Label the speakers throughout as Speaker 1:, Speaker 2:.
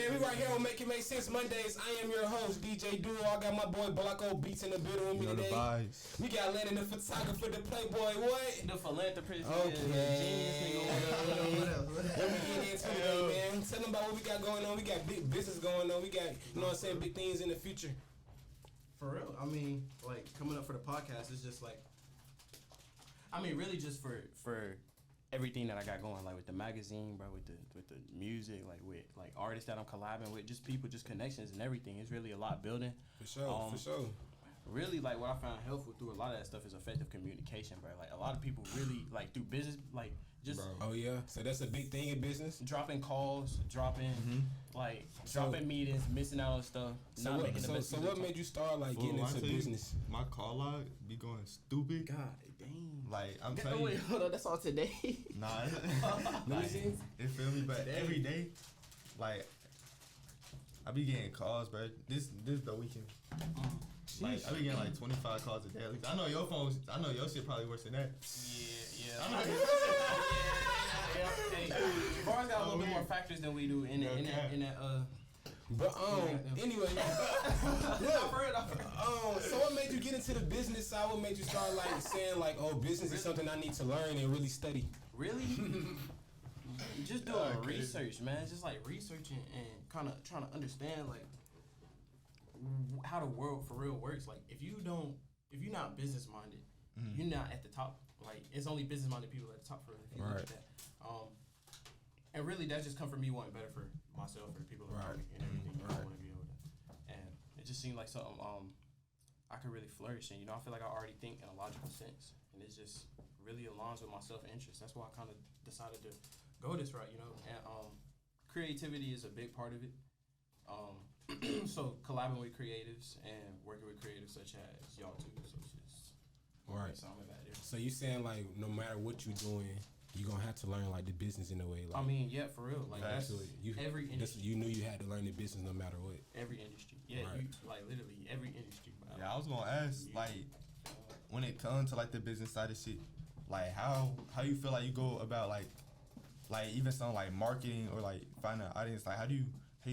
Speaker 1: man. We right here on Make It Make Sense Mondays. I am your host, DJ Duo. I got my boy Blocco Beats in the building with me today. We got Landon, the photographer, the playboy, what?
Speaker 2: The philanthropist.
Speaker 1: Okay.
Speaker 2: Genius nigga.
Speaker 1: What we getting into today, man? Tell them about what we got going on. We got big business going on. We got, you know what I'm saying, big things in the future.
Speaker 3: For real. I mean, like, coming up for the podcast, it's just like...
Speaker 2: I mean, really just for everything that I got going, like with the magazine, bro, with the music, like with like artists that I'm collabing with, just people, just connections and everything. It's really a lot building.
Speaker 1: For sure.
Speaker 2: Really, like what I found helpful through a lot of that stuff is effective communication, bro. Like a lot of people really like through business, like just
Speaker 1: Oh yeah, so that's a big thing in business.
Speaker 2: Dropping calls, dropping meetings, missing out on stuff.
Speaker 1: So what made you start like getting into business?
Speaker 4: My call log be going stupid.
Speaker 2: God dang.
Speaker 4: Like I'm telling you.
Speaker 2: Wait, hold on, that's all today.
Speaker 4: Nah,
Speaker 1: Let me see.
Speaker 4: It feel me, but every day, like I be getting calls, bro. This the weekend. Like I be getting like 25 calls a day. At least. I know your phones. I know your shit probably worse than that.
Speaker 2: Yeah. Hey, bars got a little bit more factors than we do in that.
Speaker 1: But anyway, so what made you get into the business side? What made you start like saying like, oh, business is something I need to learn and really study?
Speaker 2: Really? Just doing research, man. Just like researching and kind of trying to understand like how the world for real works. Like if you're not business minded, you're not at the top. Like it's only business minded people at the top for real. If you look at that. And really, that just come from me wanting better for myself, for the people around me, and everything. I want to be able to, and it just seemed like something I could really flourish in. You know, I feel like I already think in a logical sense, and it just really aligns with my self-interest. That's why I kind of decided to go this route. You know, and creativity is a big part of it. So collabing with creatives and working with creatives such as y'all too. So it's just
Speaker 1: right.
Speaker 2: So I'm about there.
Speaker 1: So you saying like no matter what you're doing, you're gonna have to learn like the business in a way. Like,
Speaker 2: I mean, yeah, for real. Like that's every industry.
Speaker 1: You knew you had to learn the business no matter what.
Speaker 2: Every industry. Yeah, right. Like literally every industry.
Speaker 4: Yeah, I was gonna ask like when it comes to like the business side of shit, like how you feel like you go about like even something like marketing or like finding an audience. Like how you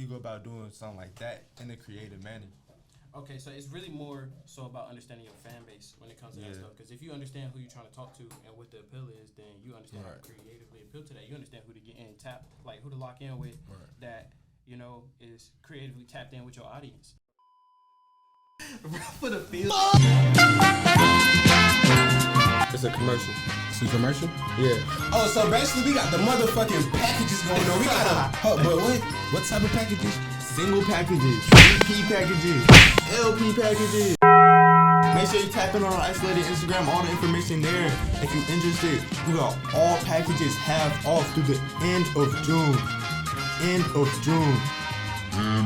Speaker 4: go about doing something like that in a creative manner?
Speaker 2: Okay, so it's really more so about understanding your fan base when it comes to that stuff. Because if you understand who you're trying to talk to and what the appeal is, then you understand how to creatively appeal to that. You understand who to get in, tap, like who to lock in with that, you know, is creatively tapped in with your audience.
Speaker 3: For the field.
Speaker 1: It's a commercial. It's a commercial?
Speaker 4: Yeah.
Speaker 1: Oh, so basically we got the motherfucking packages going on. We got but what type of packages?
Speaker 4: Single packages, EP packages, LP packages. Make sure you tap in on our Eyesolated Instagram, all the information there. If you're interested, we got all packages half off through the end of June. End of June. You're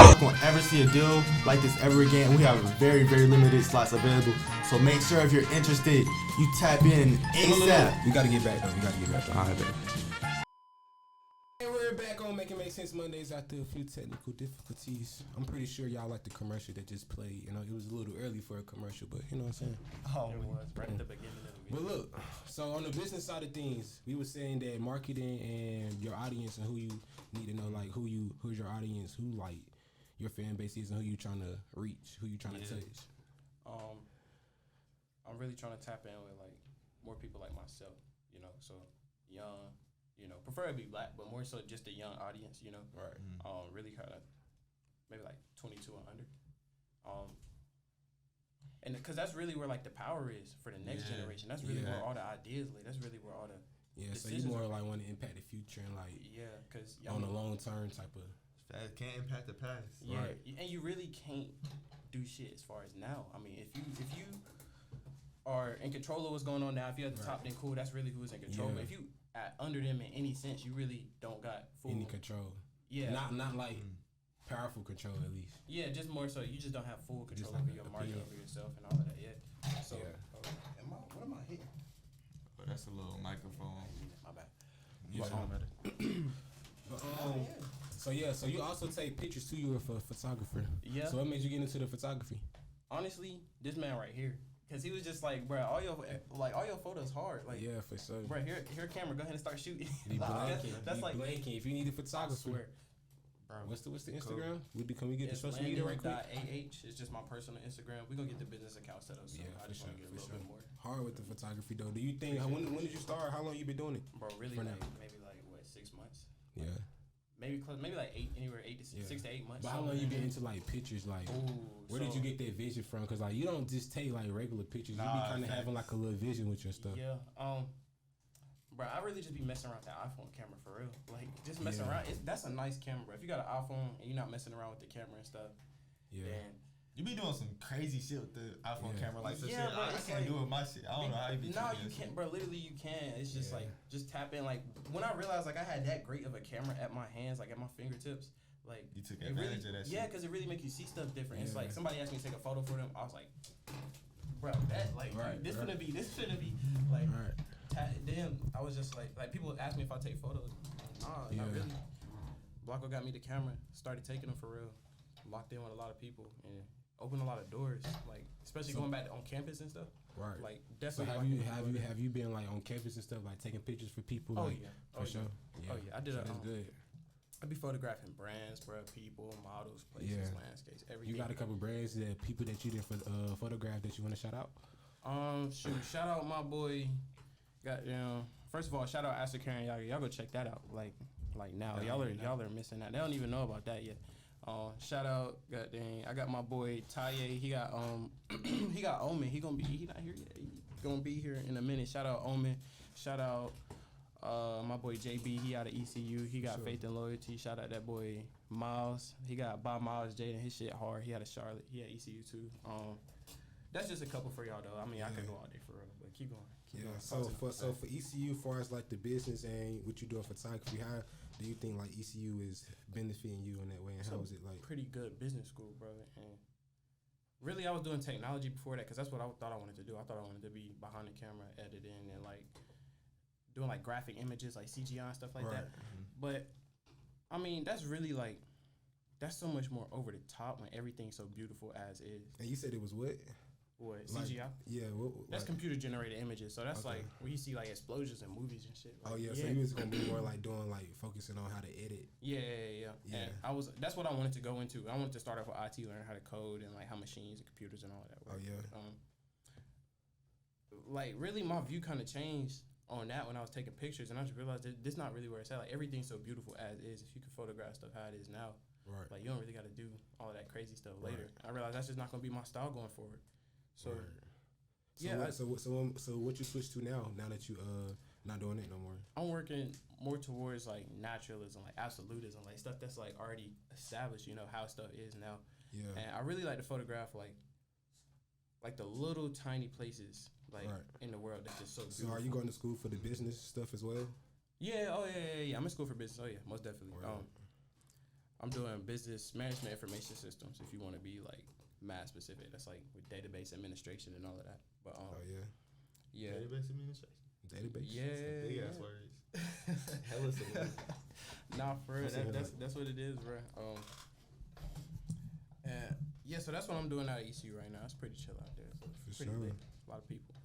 Speaker 4: not gonna ever see a deal like this ever again. We have very, very limited slots available. So make sure if you're interested, you tap in ASAP.
Speaker 1: We gotta get back though.
Speaker 4: All right, baby.
Speaker 1: And we're back on Make It Make Sense Mondays after a few technical difficulties. I'm pretty sure y'all like the commercial that just played. You know, it was a little early for a commercial, but you know what I'm saying?
Speaker 4: Oh,
Speaker 2: it was right at the beginning of the
Speaker 1: video. But look, so on the business side of things, we were saying that marketing and your audience and who you need to know, like who's your audience, who like your fan base is, and who you trying to reach, who you trying to touch.
Speaker 2: I'm really trying to tap in with like more people like myself, you know, so young. You know, preferably black, but more so just a young audience, you know.
Speaker 1: Right.
Speaker 2: Really kind of maybe like 22 and under. And because that's really where like the power is for the next generation. That's really where all the ideas lay. That's really where all the
Speaker 1: so you more like want to impact the future and like
Speaker 2: because
Speaker 1: on a long term type of.
Speaker 4: That can't impact the past.
Speaker 2: Yeah, right. And you really can't do shit as far as now. I mean, if you are in control of what's going on now, if you're at the top, then cool. That's really who's in control. But if you under them in any sense, you really don't got full
Speaker 1: any control.
Speaker 2: Yeah,
Speaker 1: not like powerful control at least.
Speaker 2: Yeah, just more so you just don't have full control over your market, over yourself, and all of that. Yeah. So,
Speaker 3: what am I hitting?
Speaker 4: Oh, that's a little microphone.
Speaker 2: My bad.
Speaker 1: So you also take pictures too. You're a photographer.
Speaker 2: Yeah.
Speaker 1: So what made you get into the photography?
Speaker 2: Honestly, this man right here Cause he was just like, bro, all your photos hard. Like,
Speaker 1: yeah, for sure.
Speaker 2: bro, here camera, go ahead and start shooting.
Speaker 1: Be blanking.
Speaker 2: That's
Speaker 1: Be
Speaker 2: like
Speaker 1: blanking. If you need a photographer,
Speaker 2: bro.
Speaker 1: what's the Instagram? Can we get the
Speaker 2: It's
Speaker 1: social media right quick?
Speaker 2: Landon.ah. It's just my personal Instagram. We're gonna get the business account set up. So
Speaker 1: Yeah,
Speaker 2: I
Speaker 1: for
Speaker 2: just
Speaker 1: sure,
Speaker 2: want to get a
Speaker 1: for
Speaker 2: little
Speaker 1: sure.
Speaker 2: bit more.
Speaker 1: Hard with the photography though. Do you think when did you start? How long you been doing it?
Speaker 2: Bro, really,
Speaker 1: For
Speaker 2: like
Speaker 1: now.
Speaker 2: maybe like what 6 months?
Speaker 1: Yeah.
Speaker 2: Maybe like 8, anywhere 6 to 8 months.
Speaker 1: But how long you been into like pictures? Like, where did you get that vision from? Cause like you don't just take like regular pictures. You be kind of having like a little vision with your stuff.
Speaker 2: Yeah. Bro, I really just be messing around with that iPhone camera for real. Like just messing around. That's a nice camera, bro. If you got an iPhone and you're not messing around with the camera and stuff, then
Speaker 4: you be doing some crazy shit with the iPhone camera, like some shit
Speaker 2: bro,
Speaker 4: I can't do with my shit. I don't know how you be.
Speaker 2: No, you can't, bro. Literally, you can. It's just like just tap in. Like when I realized like I had that great of a camera at my hands, like at my fingertips, like
Speaker 4: you took advantage of that shit.
Speaker 2: Yeah, because it really make you see stuff different. It's like somebody asked me to take a photo for them. I was like, bro, that like this shouldn't be like. Then I was just like people ask me if I take photos. Nah, not really. Blocco got me the camera. Started taking them for real. Locked in with a lot of people and opened a lot of doors. Like especially going back on campus and stuff.
Speaker 1: Right.
Speaker 2: Like
Speaker 1: So
Speaker 2: definitely.
Speaker 1: have you been like on campus and stuff, like taking pictures for people?
Speaker 2: Oh
Speaker 1: like,
Speaker 2: yeah.
Speaker 1: For sure.
Speaker 2: Yeah. Oh yeah. I did
Speaker 1: That's good.
Speaker 2: I be photographing brands, bro, people, models, places, landscapes, everything.
Speaker 1: You got a couple brands that people that you did photograph that you want to shout out?
Speaker 2: Shout out my boy. Goddamn. First of all, shout out Astor Karen. Y'all go check that out. Like now, y'all are missing that. They don't even know about that yet. Shout out, goddamn. I got my boy Taye. He got he got Omen. He not here yet. He gonna be here in a minute. Shout out Omen. Shout out my boy JB. He out of ECU. He got Faith and Loyalty. Shout out that boy Miles. He got by Miles Jaden. His shit hard. He out of Charlotte. He at ECU too. That's just a couple for y'all though. I mean, I could go all day for real, but keep going.
Speaker 1: So for ECU, far as like the business and what you doing for photography, how do you think like ECU is benefiting you in that way, and how is it like?
Speaker 2: Pretty good business school, bro. And really, I was doing technology before that because that's what I thought I wanted to do. I thought I wanted to be behind the camera, editing, and like doing like graphic images, like CGI and stuff like that. But I mean, that's really like that's so much more over the top when everything's so beautiful as is.
Speaker 1: And you said it was what?
Speaker 2: What,
Speaker 1: like,
Speaker 2: CGI?
Speaker 1: Yeah.
Speaker 2: That's computer generated images. So that's like where you see like explosions in movies and shit. Like,
Speaker 1: so you was gonna be more like doing like focusing on how to edit.
Speaker 2: Yeah. And that's what I wanted to go into. I wanted to start off with IT, learn how to code and like how machines and computers and all of that work. Like really my view kind of changed on that when I was taking pictures, and I just realized that this not really where it's at. Like everything's so beautiful as is. If you can photograph stuff how it is now, like you don't really got to do all of that crazy stuff later. I realized that's just not gonna be my style going forward. So,
Speaker 1: so what you switch to now that you not doing it no more?
Speaker 2: I'm working more towards like naturalism, like absolutism, like stuff that's like already established. You know how stuff is now. Yeah. And I really like to photograph like the little tiny places in the world that's just so beautiful.
Speaker 1: So are you going to school for the business stuff as well?
Speaker 2: Yeah. Oh yeah. I'm in school for business. Oh yeah, most definitely. I'm doing business management information systems. If you want to be like math specific, that's like with database administration and all of that. But yeah.
Speaker 4: Database administration.
Speaker 1: Database.
Speaker 2: Yeah.
Speaker 4: Big ass words. Hella solution.
Speaker 2: Nah, for real. That's what it is, bro. And yeah, so that's what I'm doing out at ECU right now. It's pretty chill out there. So it's pretty lit. A lot of people.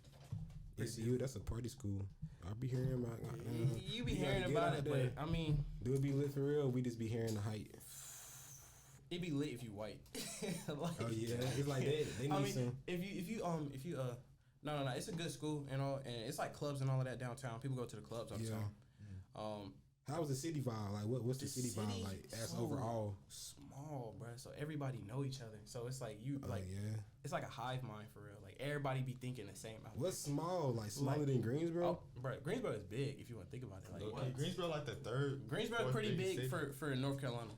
Speaker 1: ECU, that's a party school. I'll be hearing about.
Speaker 2: You be hearing about it, but I mean,
Speaker 1: do it be lit for real? We just be hearing the hype.
Speaker 2: It be lit if you white.
Speaker 1: Like, oh yeah, it's like they need some.
Speaker 2: If you no, it's a good school and all, and it's like clubs and all of that downtown. People go to the clubs all the time.
Speaker 1: How's the city vibe? Like, what's the city vibe like as overall?
Speaker 2: Small, bro. So everybody know each other. So it's like it's like a hive mind for real. Like everybody be thinking the same.
Speaker 1: What's small? Like smaller than Greensboro?
Speaker 2: Oh, bro, Greensboro is big if you want to think about it. Like
Speaker 4: Greensboro like the third.
Speaker 2: Greensboro is pretty big for North Carolina.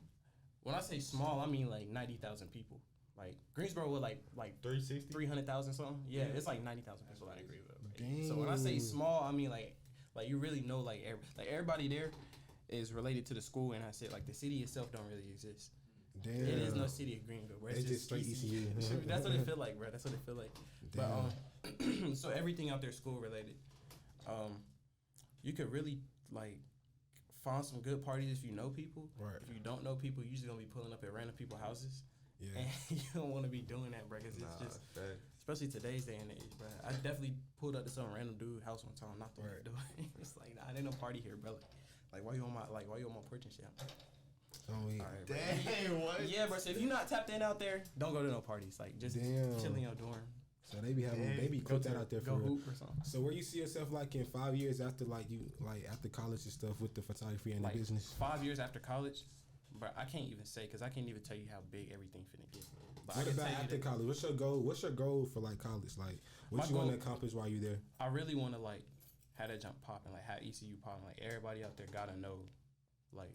Speaker 2: When I say small, I mean like 90,000 people. Like Greensboro with like 300,000 something. Yeah, it's like 90,000 people. I agree with. Right? So when I say small, I mean like you really know like everybody there is related to the school, and I said like the city itself don't really exist. Damn. It is no city of Greenville, bro. It's just straight ECU. That's what it feel like, bro. That's what it feel like. Damn. But so everything out there school related. You could really like find some good parties if you know people. Right. If you don't know people, you're just gonna be pulling up at random people's houses. Yeah. And you don't want to be doing that, bro, because it's especially today's day and age, bro. I definitely pulled up to some random dude house one time, knocked on the door. It's like, nah, there ain't no party here, bro. Like, why you on my porch and shit?
Speaker 1: Oh, wait.
Speaker 2: All right, bro.
Speaker 4: Dang, what?
Speaker 2: Yeah, bro. So if you're not tapped in out there, don't go to no parties. Like, just chill in your dorm.
Speaker 1: So they be having, they be
Speaker 2: Go
Speaker 1: put that out there for
Speaker 2: go
Speaker 1: real.
Speaker 2: hoop or something.
Speaker 1: So where you see yourself like in 5 years after after college and stuff with the photography and
Speaker 2: Like
Speaker 1: the business?
Speaker 2: 5 years after college, bro. I can't even say because I can't even tell you how big everything finna get. But I
Speaker 1: What
Speaker 2: can
Speaker 1: about
Speaker 2: tell you
Speaker 1: after
Speaker 2: that
Speaker 1: college? What's your goal? What's your goal for like college? Like what
Speaker 2: My
Speaker 1: you want to
Speaker 2: goal-
Speaker 1: accomplish while you there?
Speaker 2: I really want to like have that jump popping, like have ECU popping. Like everybody out there gotta know, like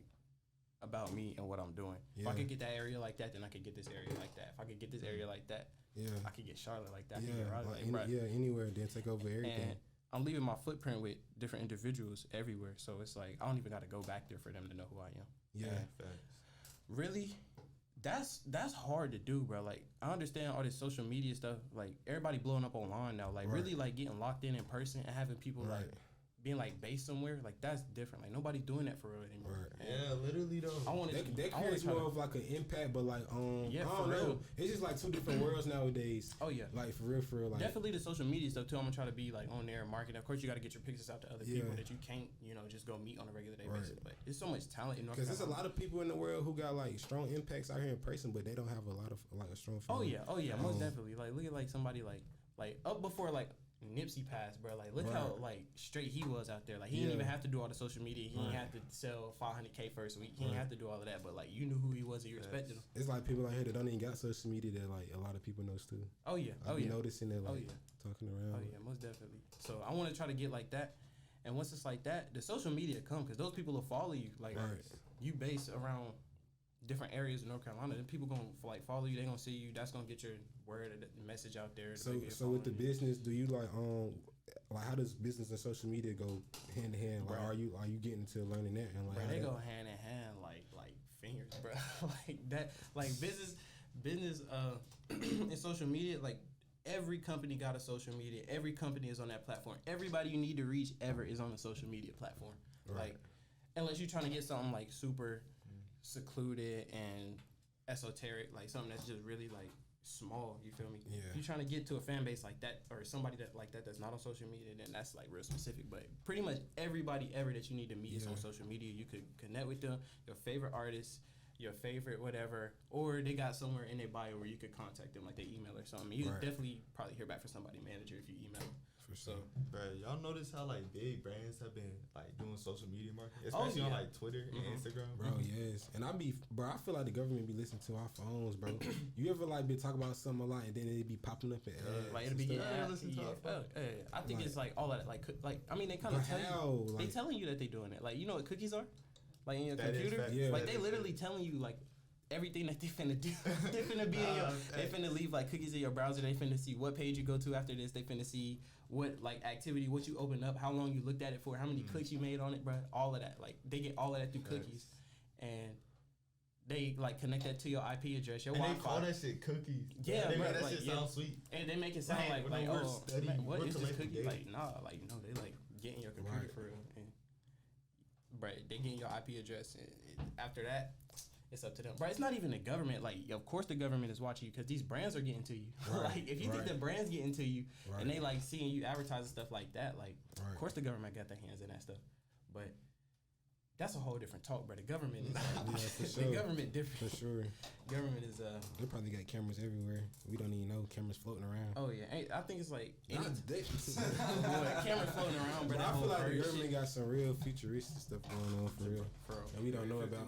Speaker 2: about me and what I'm doing. If I
Speaker 1: Yeah.
Speaker 2: could get that area like that, then I could get this area like that. If I could get this area like that,
Speaker 1: Yeah.
Speaker 2: I could get Charlotte like that. I could
Speaker 1: Yeah,
Speaker 2: get Raleigh
Speaker 1: like
Speaker 2: like, bruh.
Speaker 1: anywhere, then take over everything.
Speaker 2: And I'm leaving my footprint with different individuals everywhere. So it's like I don't even got to go back there for them to know who I am.
Speaker 1: Yeah,
Speaker 2: And really, that's hard to do, bro. Like I understand all this social media stuff. Like everybody blowing up online now. Like
Speaker 1: Right.
Speaker 2: really, like getting locked in person and having people
Speaker 1: Right.
Speaker 2: like being like based somewhere. Like that's different. Like nobody's doing that for real anymore.
Speaker 1: Right.
Speaker 2: And
Speaker 4: Yeah, literally though.
Speaker 2: I want to.
Speaker 1: that creates more of like an impact, but like
Speaker 2: Yeah,
Speaker 1: I
Speaker 2: for
Speaker 1: don't know.
Speaker 2: real.
Speaker 1: It's just like two different worlds nowadays.
Speaker 2: Oh yeah.
Speaker 1: Like for real, like
Speaker 2: Definitely the social media stuff too. I'm gonna try to be like on there and market. Of course, you got to get your pictures out to other people
Speaker 1: Yeah.
Speaker 2: that you can't, just go meet on a regular day
Speaker 1: Right.
Speaker 2: basis. But there's so much talent in North
Speaker 1: because there's a
Speaker 2: Carolina.
Speaker 1: lot of people in the world who got like strong impacts out here in person, but they don't have a lot of like a strong.
Speaker 2: Oh
Speaker 1: following.
Speaker 2: yeah, most definitely. Like look at like somebody like up before like Nipsey passed, bro. Like look how like straight he was out there. Like he didn't even have to do all the social media. He didn't have to sell 500K first week. He didn't have to do all of that. But like you knew who he was and you respected him.
Speaker 1: It's like people out here that don't even got social media that like a lot of people knows too.
Speaker 2: Oh yeah,
Speaker 1: I be noticing that like
Speaker 2: yeah.
Speaker 1: talking around.
Speaker 2: Oh yeah, most definitely. So I want to try to get like that. And once it's like that, the social media come because those people will follow you. Like you base around different areas of North Carolina, then people gonna like follow you. They gonna see you. That's gonna get your word, the message out there.
Speaker 1: So with the business, do you like how does business and social media go hand in hand? Like are you getting to learning that and like
Speaker 2: Bro,
Speaker 1: how
Speaker 2: they
Speaker 1: that-
Speaker 2: go hand in hand like fingers, bro. Like that, like business, and social media. Like every company got a social media. Every company is on that platform. Everybody you need to reach ever is on a social media platform.
Speaker 1: Right.
Speaker 2: Like unless you're trying to get something like super secluded and esoteric, like something that's just really like small, you feel me?
Speaker 1: Yeah.
Speaker 2: If you're trying to get to a fan base like that or somebody that like that that's not on social media, then that's like real specific. But pretty much everybody ever that you need to meet is on social media. You could connect with them, your favorite artists, your favorite whatever, or they got somewhere in their bio where you could contact them, like their email or something. You definitely probably hear back from somebody manager if you email them.
Speaker 1: for sure.
Speaker 4: Bro, y'all notice how like big brands have been like doing social media marketing, especially on like Twitter and Instagram.
Speaker 1: Bro, yes. And I feel like the government be listening to our phones, bro. You ever like been talking about something a lot and then it be popping up in ads?
Speaker 2: Like it'll be
Speaker 1: and
Speaker 2: getting
Speaker 1: stuff?
Speaker 2: I think it's like all that like I mean they kind of
Speaker 1: But
Speaker 2: tell
Speaker 1: how?
Speaker 2: you they
Speaker 1: Like-
Speaker 2: telling you that they doing it. Like you know what cookies are? Like in your
Speaker 4: That is
Speaker 2: computer?
Speaker 4: fact.
Speaker 1: Yeah.
Speaker 2: Like
Speaker 4: That
Speaker 2: they
Speaker 4: is
Speaker 2: literally telling you like everything that they finna do. They finna be in your they finna leave like cookies in your browser. They finna see what page you go to after this. They finna see what like activity, what you open up, how long you looked at it for, how many clicks you made on it, bro. All of that. Like they get all of that through cookies. And they like connect that to your IP address, your
Speaker 4: And they
Speaker 2: Wi-Fi.
Speaker 4: call that shit cookies.
Speaker 2: Yeah,
Speaker 4: they
Speaker 2: bro,
Speaker 4: make that
Speaker 2: like,
Speaker 4: shit
Speaker 2: yeah.
Speaker 4: sound sweet.
Speaker 2: And they make it sound
Speaker 4: Right,
Speaker 2: like
Speaker 4: when we're
Speaker 2: oh,
Speaker 4: studying,
Speaker 2: man, what
Speaker 4: we're
Speaker 2: is this
Speaker 4: collecting
Speaker 2: cookie?
Speaker 4: data.
Speaker 2: Like nah, like no, they like getting your computer
Speaker 1: Right.
Speaker 2: for real. And, bro, they getting your IP address. And after that, it's up to them. Bro, it's not even the government. Like, of course the government is watching you because these brands are getting to you.
Speaker 1: Right,
Speaker 2: Like, if you think
Speaker 1: right.
Speaker 2: the brands getting to you
Speaker 1: Right.
Speaker 2: and they like seeing you advertising stuff like that, like,
Speaker 1: Right.
Speaker 2: of course the government got their hands in that stuff. But that's a whole different talk, bro. The government is
Speaker 1: Yeah, for
Speaker 2: the
Speaker 1: sure.
Speaker 2: government different.
Speaker 1: For sure.
Speaker 2: Government is
Speaker 1: They probably got cameras everywhere. We don't even know cameras floating around.
Speaker 2: oh yeah. I think it's like any
Speaker 1: Not they-
Speaker 2: cameras floating around, bro.
Speaker 1: But
Speaker 2: that
Speaker 1: I
Speaker 2: whole
Speaker 1: feel like the
Speaker 2: bird
Speaker 1: government
Speaker 2: shit.
Speaker 1: got some real futuristic stuff going on for real.
Speaker 2: For real.
Speaker 1: That we don't know about.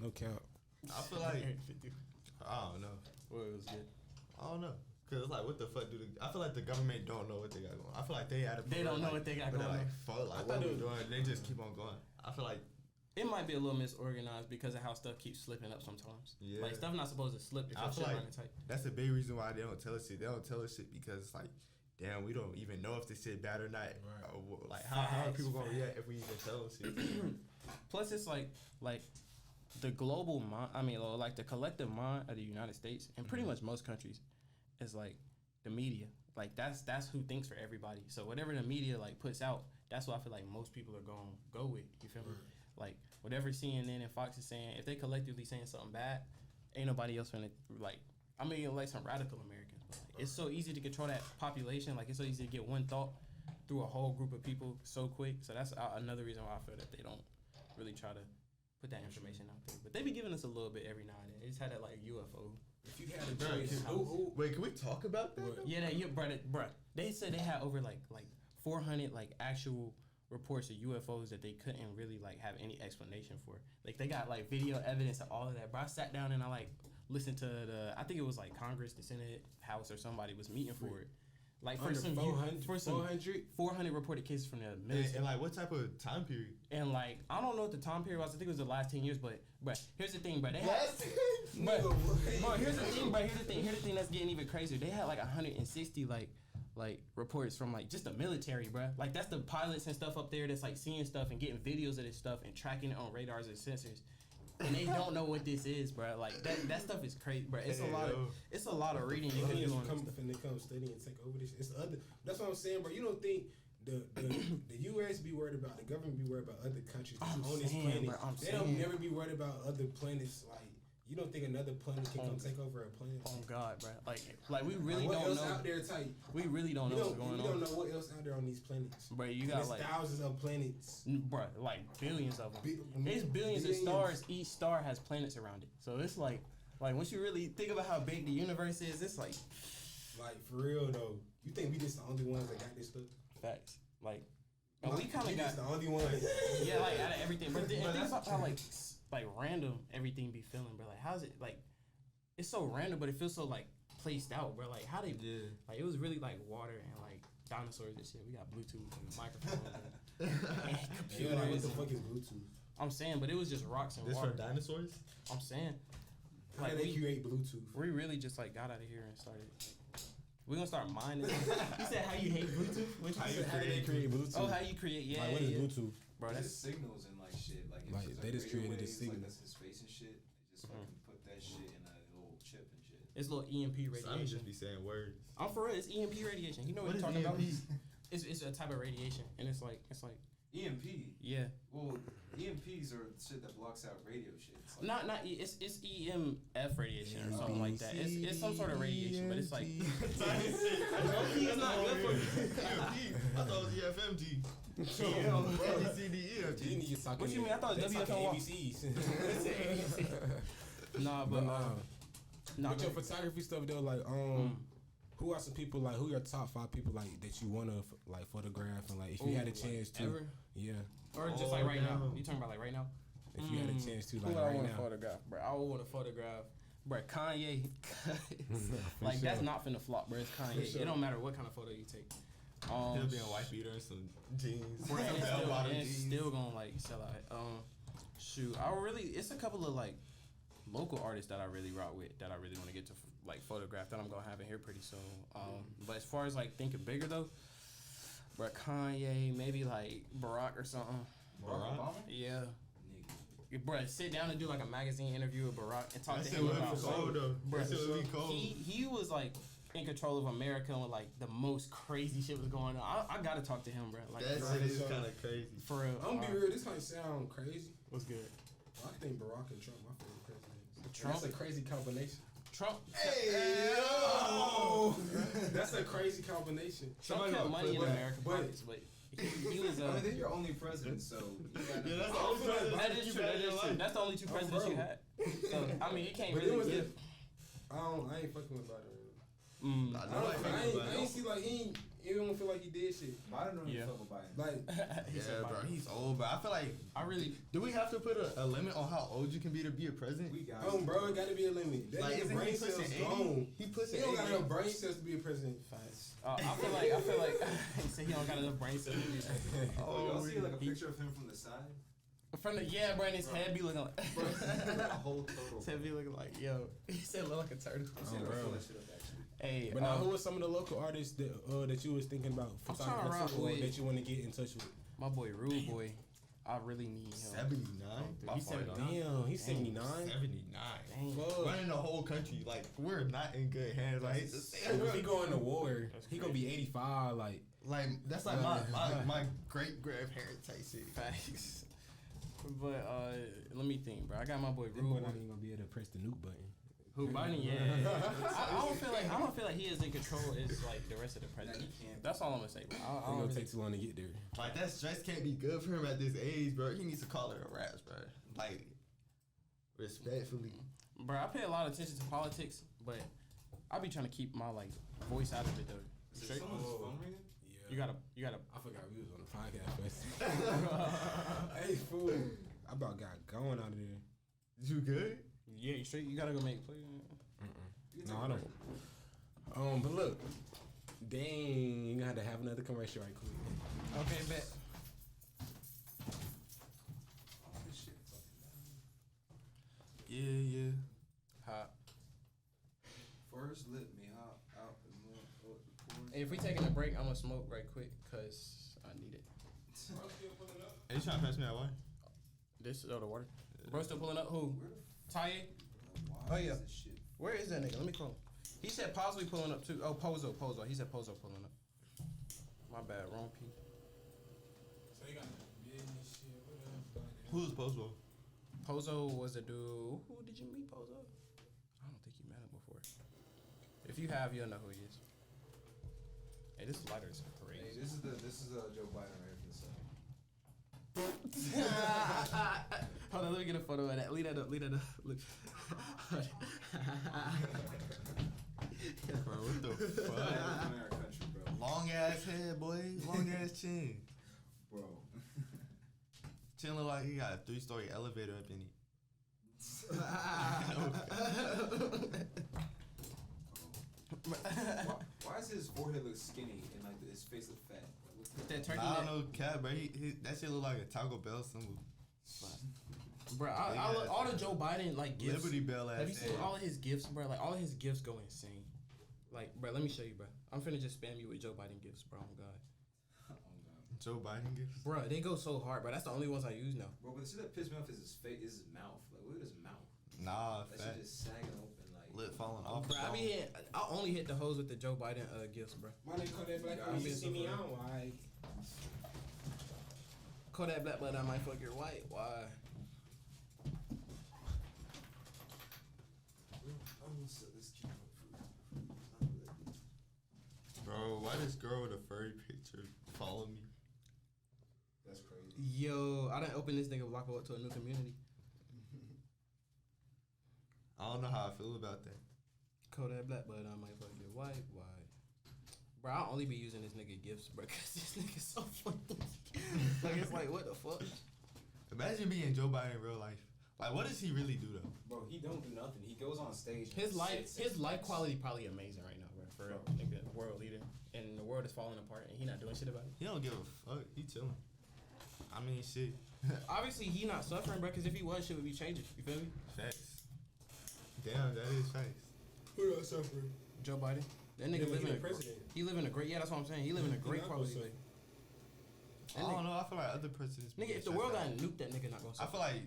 Speaker 1: No cap.
Speaker 4: I feel like I don't know.
Speaker 2: Well, it was good.
Speaker 4: I don't know. Cause it's like, what the fuck I feel like the government don't know what they got going. I feel like they at a
Speaker 2: They don't know what they got
Speaker 4: but
Speaker 2: going
Speaker 4: they're
Speaker 2: on.
Speaker 4: like, fuck, like what we doing? They just keep on going. I feel like
Speaker 2: It might be a little misorganized because of how stuff keeps slipping up sometimes.
Speaker 4: Yeah.
Speaker 2: Like stuff not supposed to slip if
Speaker 4: I
Speaker 2: your
Speaker 4: feel
Speaker 2: shit
Speaker 4: like
Speaker 2: running tight.
Speaker 4: that's a big reason why they don't tell us shit. They don't tell us shit because it's like, damn, we don't even know if this shit bad or not.
Speaker 1: Right.
Speaker 4: Like how are
Speaker 2: Facts,
Speaker 4: people gonna
Speaker 2: facts.
Speaker 4: react if we even tell them shit?
Speaker 2: Plus, it's like the global mind. I mean, or like the collective mind of the United States and pretty much most countries is like the media. Like that's who thinks for everybody. So whatever the media like puts out, that's what I feel like most people are gonna go with. You feel me? Like whatever CNN and Fox is saying, if they collectively saying something bad, ain't nobody else gonna like. I mean, like some radical Americans, but like it's so easy to control that population. Like it's so easy to get one thought through a whole group of people so quick. So that's another reason why I feel that they don't really try to put that information out there. But they be giving us a little bit every now and then. They just had that like UFO.
Speaker 1: If you had a choice,
Speaker 4: Wait, can we talk about that?
Speaker 2: Yeah, bro. They said they had over like 400 like actual reports of UFOs that they couldn't really like have any explanation for. Like they got like video evidence of all of that. Bro, I sat down and I like listened to I think it was like Congress, the Senate, House, or somebody was meeting for it. Like for some 400 reported cases from the military.
Speaker 4: And like what type of time period?
Speaker 2: And like I don't know what the time period was. I think it was the last 10 years. But here's the thing, bro. Here's the thing. Here's the thing that's getting even crazier. They had like 160 like reports from like just the military, bro. Like that's the pilots and stuff up there that's like seeing stuff and getting videos of this stuff and tracking it on radars and sensors. And they don't know what this is, bro. Like that stuff is crazy, bro. It's a lot of reading you can do on this stuff.
Speaker 1: When they come study and take over this, it's other. That's what I'm saying, bro. You don't think the U.S. be worried about, the government be worried about other countries on this planet.
Speaker 2: Bro,
Speaker 1: they don't never be worried about other planets. Like you don't think another planet can come take over a planet?
Speaker 2: Oh God, bro. Like we really
Speaker 1: what
Speaker 2: don't
Speaker 1: else
Speaker 2: know.
Speaker 1: out there type?
Speaker 2: We really don't know what's going on.
Speaker 1: We don't know what else out there on these planets.
Speaker 2: Bro, you got like
Speaker 1: thousands of planets.
Speaker 2: Bro, like billions of them. There's billions of stars. Each star has planets around it. So it's like once you really think about how big the universe is, it's like
Speaker 1: for real though. You think we just the only ones that got this stuff?
Speaker 2: Facts. Like, and we kind of got
Speaker 1: the only ones.
Speaker 2: Yeah, like out of everything. But think about how like random everything be feeling, bro. Like how's it like? It's so random, but it feels so like placed out, bro. Like how they like it was really like water and like dinosaurs and shit. We got Bluetooth and microphones and computers.
Speaker 1: Yeah, like, what the fuck is Bluetooth?
Speaker 2: I'm saying, but it was just rocks and water.
Speaker 4: This for dinosaurs?
Speaker 2: I'm saying.
Speaker 1: How did they create Bluetooth?
Speaker 2: We really just like got out of here and started. We're gonna start mining. You said how you hate Bluetooth?
Speaker 1: How did they create Bluetooth?
Speaker 2: Oh, how you create? Yeah.
Speaker 1: Like, what is Bluetooth?
Speaker 5: Bro, that's signals and like shit. Like
Speaker 1: they just created a
Speaker 5: waves,
Speaker 1: signal.
Speaker 5: Like that's his face and shit. They just fucking put that shit in a little chip and shit.
Speaker 2: It's little EMP
Speaker 4: So I'm
Speaker 2: radiation.
Speaker 4: just be saying words.
Speaker 2: I'm for real. It's EMP radiation. You know what,
Speaker 4: What
Speaker 2: you're
Speaker 4: is
Speaker 2: talking
Speaker 4: EMP?
Speaker 2: about? It's a type of radiation, and it's like
Speaker 5: EMP.
Speaker 2: yeah.
Speaker 5: Well, EMPs are shit that blocks out radio shit. It's like,
Speaker 2: It's EMF radiation or something like that. It's some sort of radiation, but it's like
Speaker 4: It's not good for you. I thought it was EFMG. EFG.
Speaker 2: What you mean? I thought it was WFM.
Speaker 1: ABCs.
Speaker 2: Nah, but
Speaker 1: With your photography stuff though, like who are some people like who are your top 5 people like that you wanna like photograph and like if you had a chance to
Speaker 2: ever?
Speaker 1: Yeah.
Speaker 2: Or just like right now. You talking about like right now?
Speaker 1: If you had a chance to like
Speaker 2: Who I
Speaker 1: right
Speaker 2: want
Speaker 1: now.
Speaker 2: to photograph, bro? I would want to photograph, bro. Kanye. Like that's not finna flop, bro. It's Kanye. It don't matter what kind of photo you take.
Speaker 4: He'll be in a white beater and some jeans.
Speaker 2: Bro, and it's still gonna like sell out. Shoot, it's a couple of like local artists that I really rock with that I really want to get to like photograph that I'm gonna have in here pretty soon. But as far as like thinking bigger though, bro, Kanye, maybe like Barack or something.
Speaker 5: Barack Obama?
Speaker 2: Yeah.
Speaker 5: Nigga.
Speaker 2: Bro, sit down and do like a magazine interview with Barack and talk
Speaker 4: That
Speaker 2: to
Speaker 4: shit
Speaker 2: him
Speaker 4: would
Speaker 2: about
Speaker 4: be cold though.
Speaker 2: bro,
Speaker 4: That shit would be cold.
Speaker 2: he was like in control of America and like the most crazy shit was going on. I gotta talk to him, bro. Like
Speaker 4: That shit is kind of crazy.
Speaker 2: for real.
Speaker 1: I'm gonna be real, this might sound crazy.
Speaker 2: What's good?
Speaker 1: I think Barack and Trump my favorite presidents.
Speaker 2: Trump?
Speaker 1: That's a crazy combination.
Speaker 2: Trump.
Speaker 1: Hey yo! That's a crazy combination.
Speaker 2: Trump kept money in America, but he was
Speaker 5: I mean, they're your only president, so
Speaker 4: Yeah, that's the only president
Speaker 2: that is
Speaker 4: you
Speaker 2: true.
Speaker 4: had
Speaker 2: That
Speaker 4: in your
Speaker 2: is true.
Speaker 4: life.
Speaker 2: That's the only two presidents
Speaker 1: bro.
Speaker 2: you had. So I mean, you can't
Speaker 1: But it was
Speaker 2: really give.
Speaker 1: I ain't fucking with Biden.
Speaker 4: Nah, nobody
Speaker 1: I
Speaker 4: thinks about
Speaker 1: ain't
Speaker 4: it.
Speaker 1: see like he don't feel like he did shit.
Speaker 5: I don't know
Speaker 2: Yeah.
Speaker 5: if fuck with Biden.
Speaker 1: Like
Speaker 2: He said
Speaker 4: Yeah, bro,
Speaker 2: Biden.
Speaker 4: he's old, but I feel like
Speaker 2: I really.
Speaker 4: do we have to put a limit on how old you can be to be a president?
Speaker 5: We got
Speaker 1: bro, it gotta be a limit. That
Speaker 4: Like,
Speaker 1: nigga
Speaker 4: isn't he
Speaker 1: brain cells
Speaker 4: pushing 80?
Speaker 1: gone.
Speaker 4: He pushing
Speaker 1: He don't got
Speaker 4: 80.
Speaker 1: enough brain cells to be a president.
Speaker 2: I feel like he said he don't got enough brain cells.
Speaker 5: Oh, y'all see like a
Speaker 2: he-
Speaker 5: picture of him from the side?
Speaker 2: From the bro, and his head be looking like.
Speaker 5: Bro, a whole total.
Speaker 2: His head be looking like he said look like a turtle.
Speaker 5: I'm saying,
Speaker 1: bro.
Speaker 5: pull that shit up actually.
Speaker 2: Hey,
Speaker 1: But now, who are some of the local artists that you was thinking about
Speaker 2: I'm trying to
Speaker 1: photographers
Speaker 2: rock
Speaker 1: or
Speaker 2: with-
Speaker 1: that you want to get in touch with?
Speaker 2: my boy Rude Boy, I really need him.
Speaker 4: 79.
Speaker 2: He's 79.
Speaker 1: Damn, he's 79.
Speaker 4: 79.
Speaker 2: Dang.
Speaker 1: Fuck.
Speaker 4: Running the whole country, like we're not in good hands. Like it's the same.
Speaker 1: If he going to war,
Speaker 2: That's
Speaker 1: he gonna be 85. Like
Speaker 4: Like that's like my great grandparents type shit.
Speaker 2: Facts. But let me think, bro. I got my boy
Speaker 1: that boy
Speaker 2: Rude
Speaker 1: not
Speaker 2: Boy.
Speaker 1: even gonna be able to press the nuke button.
Speaker 2: Who Biden? Yeah. I don't feel like he is in control as like the rest of the president. That's all I'm gonna say. Bro.
Speaker 1: It's gonna take too long to get there.
Speaker 4: Like that stress can't be good for him at this age, bro. He needs to call it a raps, bro. Like respectfully.
Speaker 2: Bro, I pay a lot of attention to politics, but I be trying to keep my like voice out of it though.
Speaker 5: Is someone's phone ringing?
Speaker 2: Yeah. You gotta.
Speaker 1: I forgot we was on the podcast. Hey fool, I about got going out of there.
Speaker 4: You good?
Speaker 2: Yeah, you straight. You gotta go make a play.
Speaker 1: No, I don't. But look, dang, you gotta have another commercial right quick.
Speaker 2: Okay, bet.
Speaker 5: Oh, this shit fucking
Speaker 4: Yeah.
Speaker 2: Hot.
Speaker 5: First, let me hop out the mud.
Speaker 2: Hey, if we taking a break, I'm gonna smoke right quick cause I need it.
Speaker 4: Hey, you trying to pass me that wine?
Speaker 2: This the water. Bro, still pulling up. Who? Taye?
Speaker 5: Why
Speaker 2: Oh, yeah.
Speaker 5: is this shit?
Speaker 2: Where is that nigga? Let me call him. He said possibly pulling up too. Oh, Pozo. He said Pozo pulling up. My bad, wrong P.
Speaker 1: So you got business shit. What else?
Speaker 4: Who's Pozo?
Speaker 2: Pozo was a dude. Who did you meet, Pozo? I don't think you met him before. If you have, you'll know who he is. Hey, this lighter is
Speaker 5: Hey,
Speaker 2: crazy.
Speaker 5: this is Joe Biden right here. So.
Speaker 2: Hold on, let me get a photo of that. Leave that up. Look.
Speaker 4: Bro, what the fuck?
Speaker 5: In our country, bro.
Speaker 4: Long ass head, boy. Long ass chin.
Speaker 5: Bro.
Speaker 4: Chin look like he got a 3-story elevator up in it.
Speaker 5: Why does his forehead look skinny and like his face look fat? Like, what's
Speaker 2: That turkey
Speaker 4: I
Speaker 2: neck.
Speaker 4: don't know, cat, bro. That shit look like a Taco Bell symbol.
Speaker 2: Bro, I look, all the Joe Biden like gifts.
Speaker 4: Liberty Bell ass.
Speaker 2: Have you seen
Speaker 4: head.
Speaker 2: all of his gifts, bro? Like all of his gifts go insane. Like, bro, let me show you, bro. I'm finna just spam you with Joe Biden gifts, bro. Oh God,
Speaker 4: Joe Biden gifts?
Speaker 2: bro, they go so hard, bro. That's the only ones I use now.
Speaker 5: Bro, but the shit that pissed me off is his face, is his mouth. Like, look at his mouth.
Speaker 4: Nah,
Speaker 5: That
Speaker 4: fat.
Speaker 5: shit just sagging open, like.
Speaker 4: Lip falling off.
Speaker 2: Bro, I only hit the hoes with the Joe Biden gifts, bro.
Speaker 1: My nigga Kodak Black,
Speaker 2: I'm
Speaker 1: you
Speaker 2: being
Speaker 1: see me
Speaker 2: so
Speaker 1: on, why?
Speaker 2: Kodak Black, but I might fuck your white. Why?
Speaker 4: Bro, why this girl with a furry picture follow me?
Speaker 5: That's crazy.
Speaker 2: Yo, I done opened this nigga Blocco up to a new community.
Speaker 4: I don't know how I feel about that.
Speaker 2: Kodak Black, but I might fuck your white. Why? Bro, I'll only be using this nigga gifts, bro, cause this nigga so funny. Like, it's like, what the fuck?
Speaker 4: Imagine being Joe Biden in real life. Like, what does he really do though?
Speaker 5: Bro, he don't do nothing. He goes on stage. and
Speaker 2: His
Speaker 5: sits
Speaker 2: life quality probably amazing right now, bro. For real, nigga, world leader, and the world is falling apart, and he not doing shit about it.
Speaker 4: He don't give a fuck. He chilling. I mean, shit.
Speaker 2: Obviously, he not suffering, bro, because if he was, shit would be changing. You feel me?
Speaker 4: Facts. Damn, that is facts.
Speaker 1: Who not suffering?
Speaker 2: Joe Biden, that nigga
Speaker 1: Yeah,
Speaker 2: living
Speaker 1: he
Speaker 2: a
Speaker 1: the president.
Speaker 2: he living a great. Yeah, that's what I'm saying. He living a great
Speaker 1: not
Speaker 2: quality
Speaker 1: gonna
Speaker 2: life.
Speaker 4: I don't know. I feel like other presidents. be
Speaker 2: Nigga, if the
Speaker 4: stressed
Speaker 2: world got
Speaker 4: out.
Speaker 2: nuked, that nigga not gonna
Speaker 4: I
Speaker 2: suffer.
Speaker 4: feel like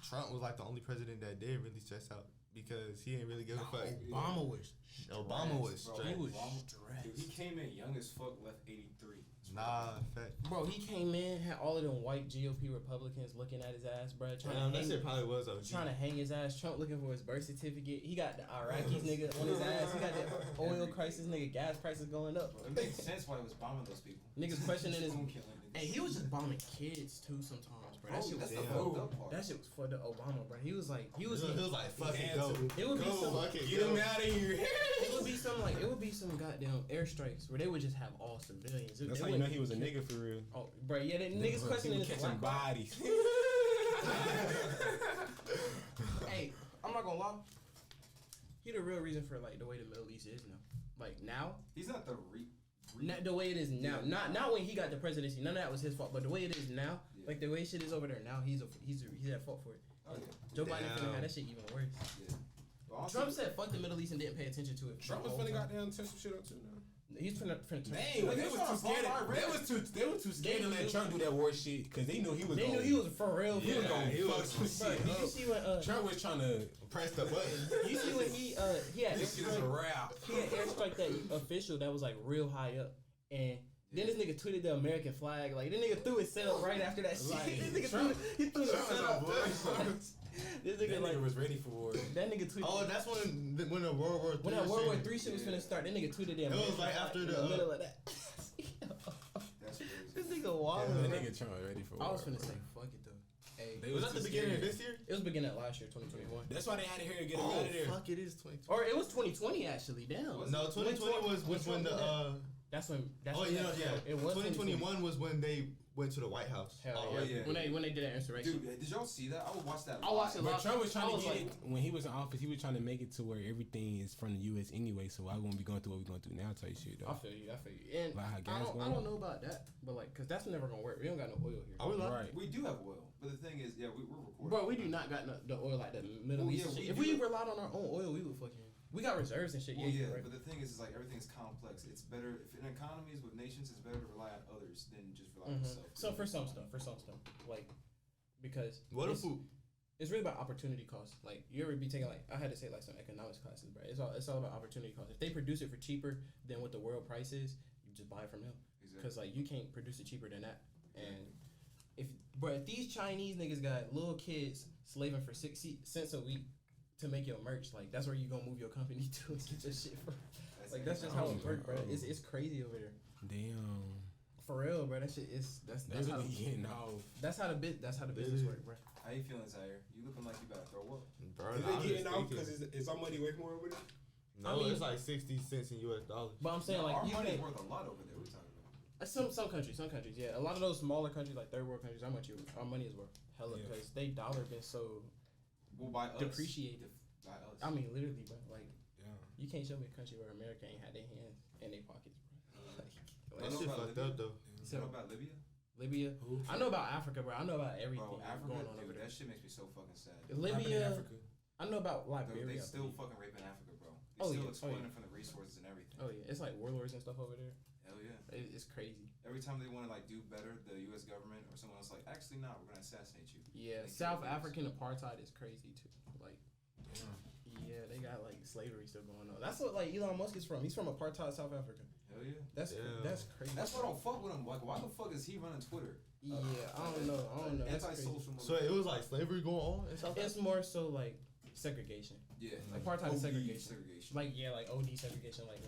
Speaker 4: Trump was like the only president that didn't really stress out because he didn't really give a fuck.
Speaker 2: Obama was.
Speaker 4: Obama was
Speaker 5: Bro,
Speaker 4: stressed.
Speaker 2: He was
Speaker 5: Dude, he
Speaker 2: stressed.
Speaker 5: came in young as fuck, left 83.
Speaker 4: Nah, fact.
Speaker 2: Bro, he came in, had all of them white GOP Republicans looking at his ass, bro,
Speaker 4: Damn, that shit probably was OG.
Speaker 2: trying to hang his ass. Trump looking for his birth certificate. He got the Iraqis nigga on his ass. He got the oil crisis, nigga. Gas prices going up.
Speaker 5: Bro, it makes sense why he was bombing those people.
Speaker 2: Niggas questioning his.
Speaker 5: Spoon killing niggas.
Speaker 2: And he was just bombing kids too sometimes, bro. That shit was
Speaker 5: That's the
Speaker 4: damn.
Speaker 5: fucked up part.
Speaker 2: that shit was for the Obama, bro. He was like,
Speaker 4: He was like, fuck it, go.
Speaker 2: It would be
Speaker 4: Go,
Speaker 2: some.
Speaker 4: fuck it,
Speaker 1: Get
Speaker 4: go.
Speaker 1: him out of here.
Speaker 2: It would be some goddamn airstrikes where they would just have all civilians.
Speaker 1: That's
Speaker 2: They
Speaker 1: how you know
Speaker 2: wouldn't-
Speaker 1: he was a nigga for real.
Speaker 2: Oh, bro, yeah, that niggas questioning his
Speaker 1: catching
Speaker 2: black card.
Speaker 1: bodies.
Speaker 2: Hey, I'm not gonna lie. He the real reason for like the way the Middle East is now. Like now,
Speaker 5: He's not the
Speaker 2: the way it is now. Not when he got the presidency. None of that was his fault. But the way it is now,
Speaker 5: Yeah.
Speaker 2: like the way shit is over there now, he's at fault for it.
Speaker 5: Oh, yeah.
Speaker 2: Joe Biden
Speaker 4: Damn.
Speaker 2: finna have that shit even worse.
Speaker 5: Yeah. But honestly,
Speaker 2: Trump said fuck the Middle East and didn't pay attention to it.
Speaker 1: Trump was
Speaker 2: the whole
Speaker 1: finna
Speaker 2: time.
Speaker 1: goddamn touch some shit up too now.
Speaker 2: He's finna turn.
Speaker 1: Dang, like, they was too scared. They was too scared to let Trump do that war shit because they knew he was.
Speaker 2: They knew he was for real.
Speaker 1: He was gonna
Speaker 2: Bro,
Speaker 1: fuck some shit
Speaker 2: did you
Speaker 1: up.
Speaker 2: see when
Speaker 1: Trump was trying to
Speaker 4: Press the button.
Speaker 2: you see when he had
Speaker 1: This shit is a wrap.
Speaker 2: he had airstrike that official that was like real high up, and then this nigga tweeted the American flag. Like, this nigga threw his setup right after that shit.
Speaker 1: Like,
Speaker 2: This nigga
Speaker 1: Trump-
Speaker 2: he threw the
Speaker 1: Trump is
Speaker 2: setup.
Speaker 1: on bullshit.
Speaker 2: This
Speaker 1: That
Speaker 2: nigga like
Speaker 1: nigga was ready for war.
Speaker 2: that nigga tweeted.
Speaker 4: Oh, that's when the World War III.
Speaker 2: When that World War
Speaker 4: shit.
Speaker 2: III shit was finna start, that nigga tweeted that.
Speaker 4: It was right after
Speaker 2: in
Speaker 4: the,
Speaker 2: the middle of that.
Speaker 5: That's crazy.
Speaker 2: This nigga wild.
Speaker 1: That
Speaker 2: bro.
Speaker 1: nigga Trump ready for war.
Speaker 2: I was finna
Speaker 1: bro.
Speaker 2: say fuck it though. Hey,
Speaker 1: They
Speaker 4: Was that
Speaker 1: too
Speaker 4: the beginning of
Speaker 1: scared.
Speaker 4: this year?
Speaker 2: it was beginning of last year, 2021.
Speaker 1: That's why they had it here to get him
Speaker 4: Oh,
Speaker 1: out of there.
Speaker 4: fuck, it is 2020.
Speaker 2: Or it was 2020 actually. Damn.
Speaker 4: No, 2020 was when the
Speaker 2: That's when. That's
Speaker 4: oh
Speaker 2: when
Speaker 4: yeah, yeah.
Speaker 2: It was
Speaker 4: 2021 was when they went to the White House.
Speaker 2: Hell
Speaker 5: Oh,
Speaker 2: yeah.
Speaker 5: yeah.
Speaker 2: When they did that insurrection.
Speaker 5: Dude, did y'all see that? I would watch that.
Speaker 2: I watched it
Speaker 5: live.
Speaker 2: live.
Speaker 1: But Trump was trying
Speaker 2: I
Speaker 1: to
Speaker 2: was
Speaker 1: get
Speaker 2: like-
Speaker 1: it when he was in office. He was trying to make it to where everything is from the U.S. anyway. So I won't be going through what we're going through now. Type shit
Speaker 2: I
Speaker 1: though.
Speaker 2: feel you. And
Speaker 1: Like how gas
Speaker 2: I
Speaker 1: going
Speaker 2: don't
Speaker 1: up?
Speaker 2: know about that, but like, cause that's never gonna work. We don't got no oil here.
Speaker 4: Are we live?
Speaker 1: Right.
Speaker 5: We do have oil, but the thing is, yeah, we're recording.
Speaker 2: Bro, we do not got the oil like the Middle
Speaker 5: Well,
Speaker 2: East.
Speaker 5: yeah,
Speaker 2: shit.
Speaker 5: we
Speaker 2: If
Speaker 5: do.
Speaker 2: we relied on our own oil, we would fucking. We got reserves and shit.
Speaker 5: Well,
Speaker 2: Yeah,
Speaker 5: yeah,
Speaker 2: right.
Speaker 5: but the thing is like everything's complex. It's better if in economies with nations, it's better to rely on others than just rely on yourself.
Speaker 2: So for some stuff, like, because
Speaker 4: What
Speaker 2: it's,
Speaker 4: if
Speaker 2: it's really about opportunity cost. Like you ever be taking like I had to say like some economics classes, bro. It's all about opportunity cost. If they produce it for cheaper than what the world price is, you just buy it from them.
Speaker 5: Exactly.
Speaker 2: Because like you can't produce it cheaper than that. And if these Chinese niggas got little kids slaving for 60 cents a week to make your merch, like that's where you gonna move your company to and get your shit from. Like that's just how it works, bro. It's crazy over there.
Speaker 1: Damn.
Speaker 2: For real, bro. That shit is that's
Speaker 1: They
Speaker 2: how
Speaker 1: really getting off.
Speaker 2: that's how the business work, bro.
Speaker 5: How you feeling, Zaire? You looking like you about to throw up?
Speaker 4: Bro,
Speaker 1: Is
Speaker 4: nah, I'm
Speaker 1: they getting
Speaker 4: just
Speaker 1: off
Speaker 4: thinking.
Speaker 1: because is our money way more over there?
Speaker 4: No,
Speaker 2: I mean-
Speaker 4: it's like 60 cents in US dollars.
Speaker 2: But I'm saying like
Speaker 5: our
Speaker 2: you
Speaker 5: money's
Speaker 2: can't.
Speaker 5: worth a lot over there. What are you talking about?
Speaker 2: Some countries, yeah. A lot of those smaller countries, like third world countries, our money is worth hella
Speaker 1: Yeah.
Speaker 2: because they dollar been so.
Speaker 5: Well, by us.
Speaker 2: Depreciated.
Speaker 5: By us.
Speaker 2: I mean, literally, bro. Like
Speaker 1: Yeah.
Speaker 2: you can't show me a country where America ain't had their hands in their pockets, bro.
Speaker 4: That
Speaker 5: I know
Speaker 4: shit
Speaker 5: about
Speaker 4: fucked
Speaker 5: Libya.
Speaker 4: up though.
Speaker 5: You know about Libya?
Speaker 2: Libya.
Speaker 1: Who?
Speaker 2: I know about Africa, bro. I know about everything
Speaker 5: Bro, Africa,
Speaker 2: going on over
Speaker 5: dude,
Speaker 2: there.
Speaker 5: that shit makes me so fucking sad.
Speaker 2: Libya.
Speaker 1: Africa.
Speaker 2: I know about
Speaker 5: They
Speaker 2: Liberia.
Speaker 5: still fucking raping Africa, bro. They
Speaker 2: Oh,
Speaker 5: still
Speaker 2: yeah. Oh,
Speaker 5: exploiting
Speaker 2: yeah.
Speaker 5: from the resources and everything.
Speaker 2: Oh yeah, it's like warlords and stuff over there.
Speaker 5: Hell yeah.
Speaker 2: It's crazy.
Speaker 5: Every time they want to like do better, the U.S. government or someone else like, actually, nah, we're gonna assassinate you.
Speaker 2: Yeah,
Speaker 5: They
Speaker 2: South
Speaker 5: kill
Speaker 2: African apartheid is crazy too. Like, yeah, they got like slavery still going on. That's what like Elon Musk is from. He's from apartheid South Africa.
Speaker 5: Hell yeah.
Speaker 2: That's
Speaker 4: Yeah.
Speaker 2: that's crazy.
Speaker 5: That's why I don't fuck with him. Like, why the fuck is he running Twitter?
Speaker 2: Yeah, I don't know. That's crazy.
Speaker 5: Anti-social.
Speaker 4: So it was like slavery going on in South
Speaker 2: It's more so like segregation.
Speaker 5: yeah.
Speaker 2: Apartheid is
Speaker 5: OD
Speaker 2: segregation.
Speaker 5: segregation.
Speaker 2: Like yeah, like OD segregation. Like